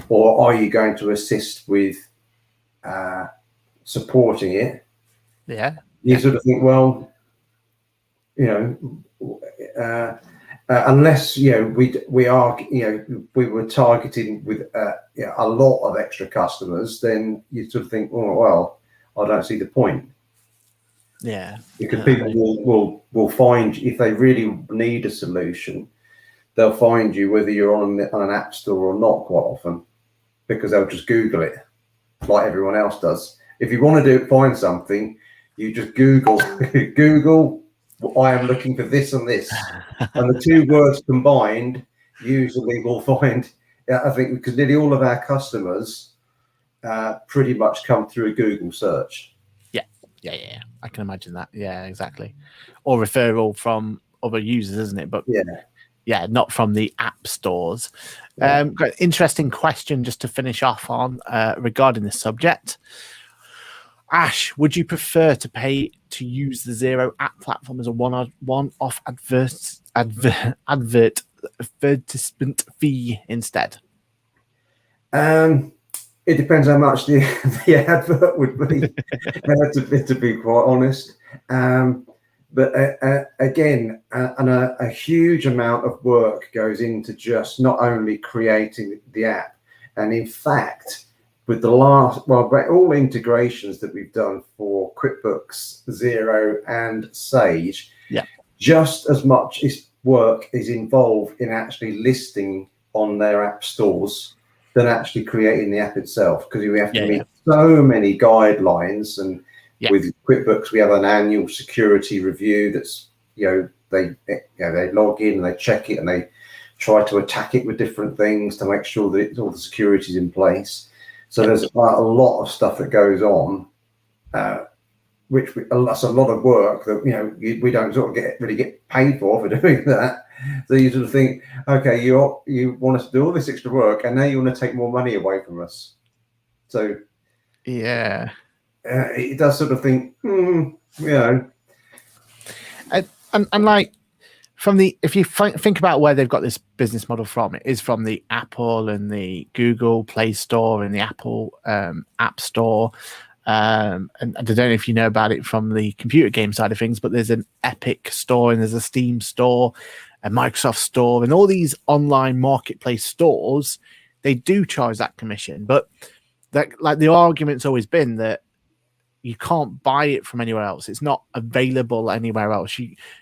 or are you going to assist with supporting it? Yeah. You sort of think, well, unless we were targeting with a lot of extra customers, then you sort of think, oh well, I don't see the point. Yeah, because people will find, if they really need a solution, they'll find you whether you're on an app store or not quite often, because they'll just Google it like everyone else does. If you want to find something, you just Google I am looking for this and this, and the two words combined usually will find. I think because nearly all of our customers pretty much come through a Google search. Yeah. I can imagine that. Yeah, exactly. Or referral from other users, isn't it? But yeah, not from the app stores. Yeah. Interesting question just to finish off on regarding this subject. Ash, would you prefer to pay to use the Xero app platform as a one-off advertisement fee instead? It depends how much the advert would be, to be quite honest. But again, a huge amount of work goes into just not only creating the app, and in fact, with all integrations that we've done for QuickBooks, Xero, and Sage, just as much work is involved in actually listing on their app stores than actually creating the app itself, because we have to meet so many guidelines, and with QuickBooks, we have an annual security review. That's they log in and they check it and they try to attack it with different things to make sure that all the security is in place. So there's a lot of stuff that goes on, that's a lot of work that we don't sort of really get paid for doing that. So you sort of think, okay, you want us to do all this extra work, and now you want to take more money away from us. So yeah, it does sort of think, and like if you think about where they've got this business model from, it is from the Apple and the Google Play Store and the Apple App Store. And I don't know if you know about it from the computer game side of things, but there's an Epic store and there's a Steam store, a Microsoft store, and all these online marketplace stores, they do charge that commission. But like the argument's always been that you can't buy it from anywhere else. It's not available anywhere else.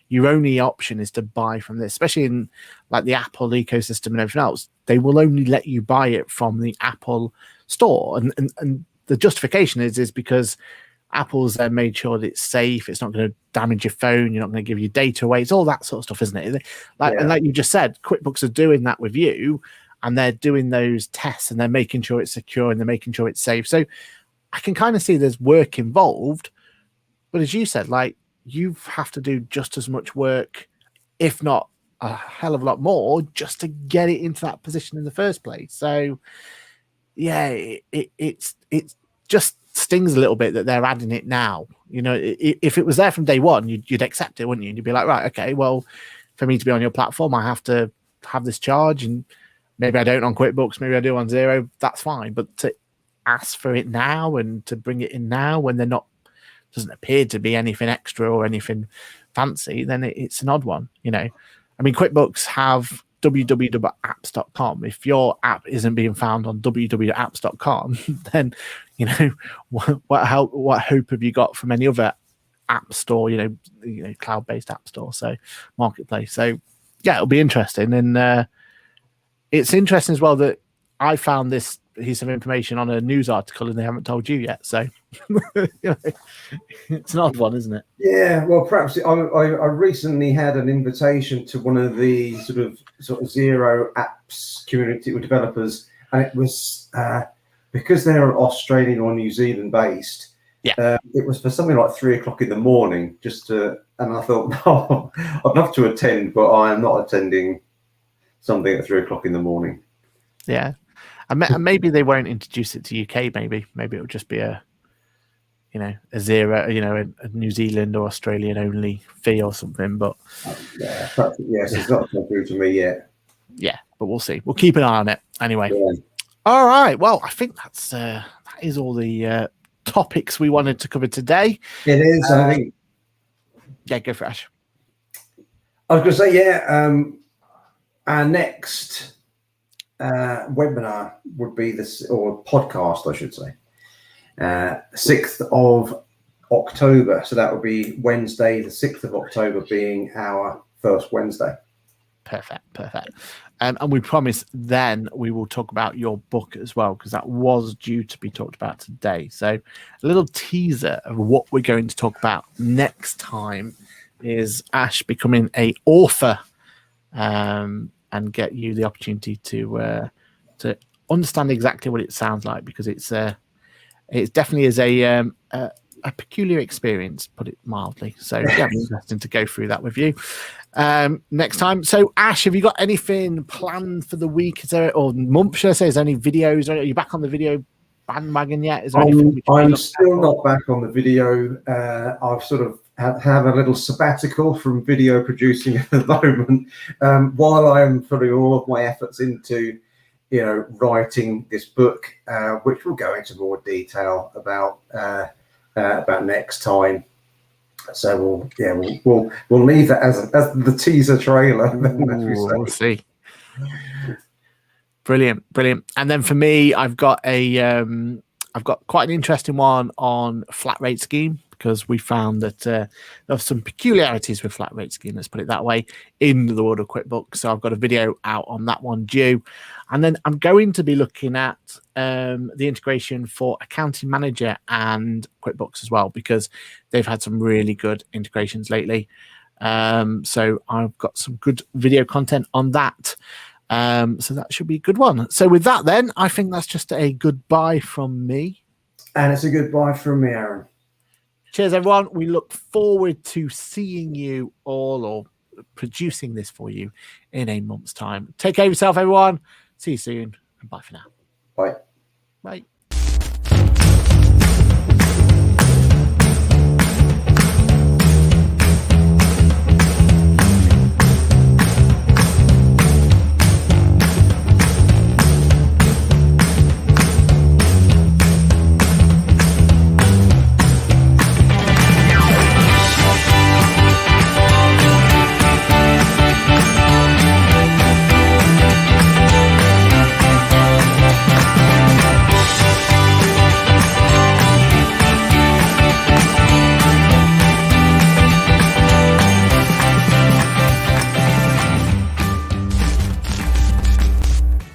Your only option is to buy from this, especially in like the Apple ecosystem and everything else. They will only let you buy it from the Apple store. And the justification is because Apple's made sure that it's safe. It's not going to damage your phone. You're not going to give your data away. It's all that sort of stuff, isn't it? And like you just said, QuickBooks are doing that with you, and they're doing those tests and they're making sure it's secure and they're making sure it's safe. So I can kind of see there's work involved, but as you said, like you have to do just as much work, if not a hell of a lot more, just to get it into that position in the first place. So yeah, it's just stings a little bit that they're adding it now. If it was there from day one, you'd accept it, wouldn't you? And you'd be like, right, okay, well, for me to be on your platform, I have to have this charge, and maybe I don't on QuickBooks, maybe I do on Xero. That's fine, but to ask for it now and to bring it in now when doesn't appear to be anything extra or anything fancy, then it's an odd one. I mean, QuickBooks have www.apps.com. If your app isn't being found on www.apps.com, then what hope have you got from any other app store, cloud-based app store, so marketplace. So yeah, it'll be interesting. And it's interesting as well that I found this piece of information on a news article and they haven't told you yet. So it's an odd one, isn't it? Yeah, well, perhaps I recently had an invitation to one of the sort of Xero apps community with developers, and it was because they're Australian or New Zealand based. Yeah, it was for something like 3 o'clock in the morning. And I thought, no, I'd love to attend, but I am not attending something at 3 o'clock in the morning. Yeah, and maybe they won't introduce it to UK. Maybe it'll just be a Xero, a New Zealand or Australian only fee or something. But yes, it's not come through to me yet. Yeah, but we'll see. We'll keep an eye on it anyway. Yeah. All right. Well, I think that is all the topics we wanted to cover today. It is. I think. Yeah, go for it, Ash. I was going to say, our next webinar would be or podcast, I should say, 6th of October. So that would be Wednesday, the 6th of October being our first Wednesday. Perfect. And we promise then we will talk about your book as well, because that was due to be talked about today. So a little teaser of what we're going to talk about next time is Ash becoming an author, and get you the opportunity to understand exactly what it sounds like, because it definitely is a peculiar experience, put it mildly. So yeah, it'll be interesting to go through that with you next time. So Ash, have you got anything planned for the week? Is there, or month, should I say? Is there any videos? Are you back on the video bandwagon yet? Is there anything I'm still not back on the video. I've sort of have a little sabbatical from video producing at the moment, while I'm putting all of my efforts into writing this book, which we'll go into more detail about next time. So we'll leave that as the teaser trailer. We'll see. Brilliant. And then for me, I've got quite an interesting one on flat rate scheme, because we found that there are some peculiarities with flat rate scheme, let's put it that way, in the world of QuickBooks. So I've got a video out on that one due. And then I'm going to be looking at the integration for Accounting Manager and QuickBooks as well, because they've had some really good integrations lately. So I've got some good video content on that. So that should be a good one. So with that, then, I think that's just a goodbye from me. And it's a goodbye from me, Aaron. Cheers, everyone. We look forward to seeing you all, or producing this for you, in a month's time. Take care of yourself, everyone. See you soon, and bye for now. Bye. Bye.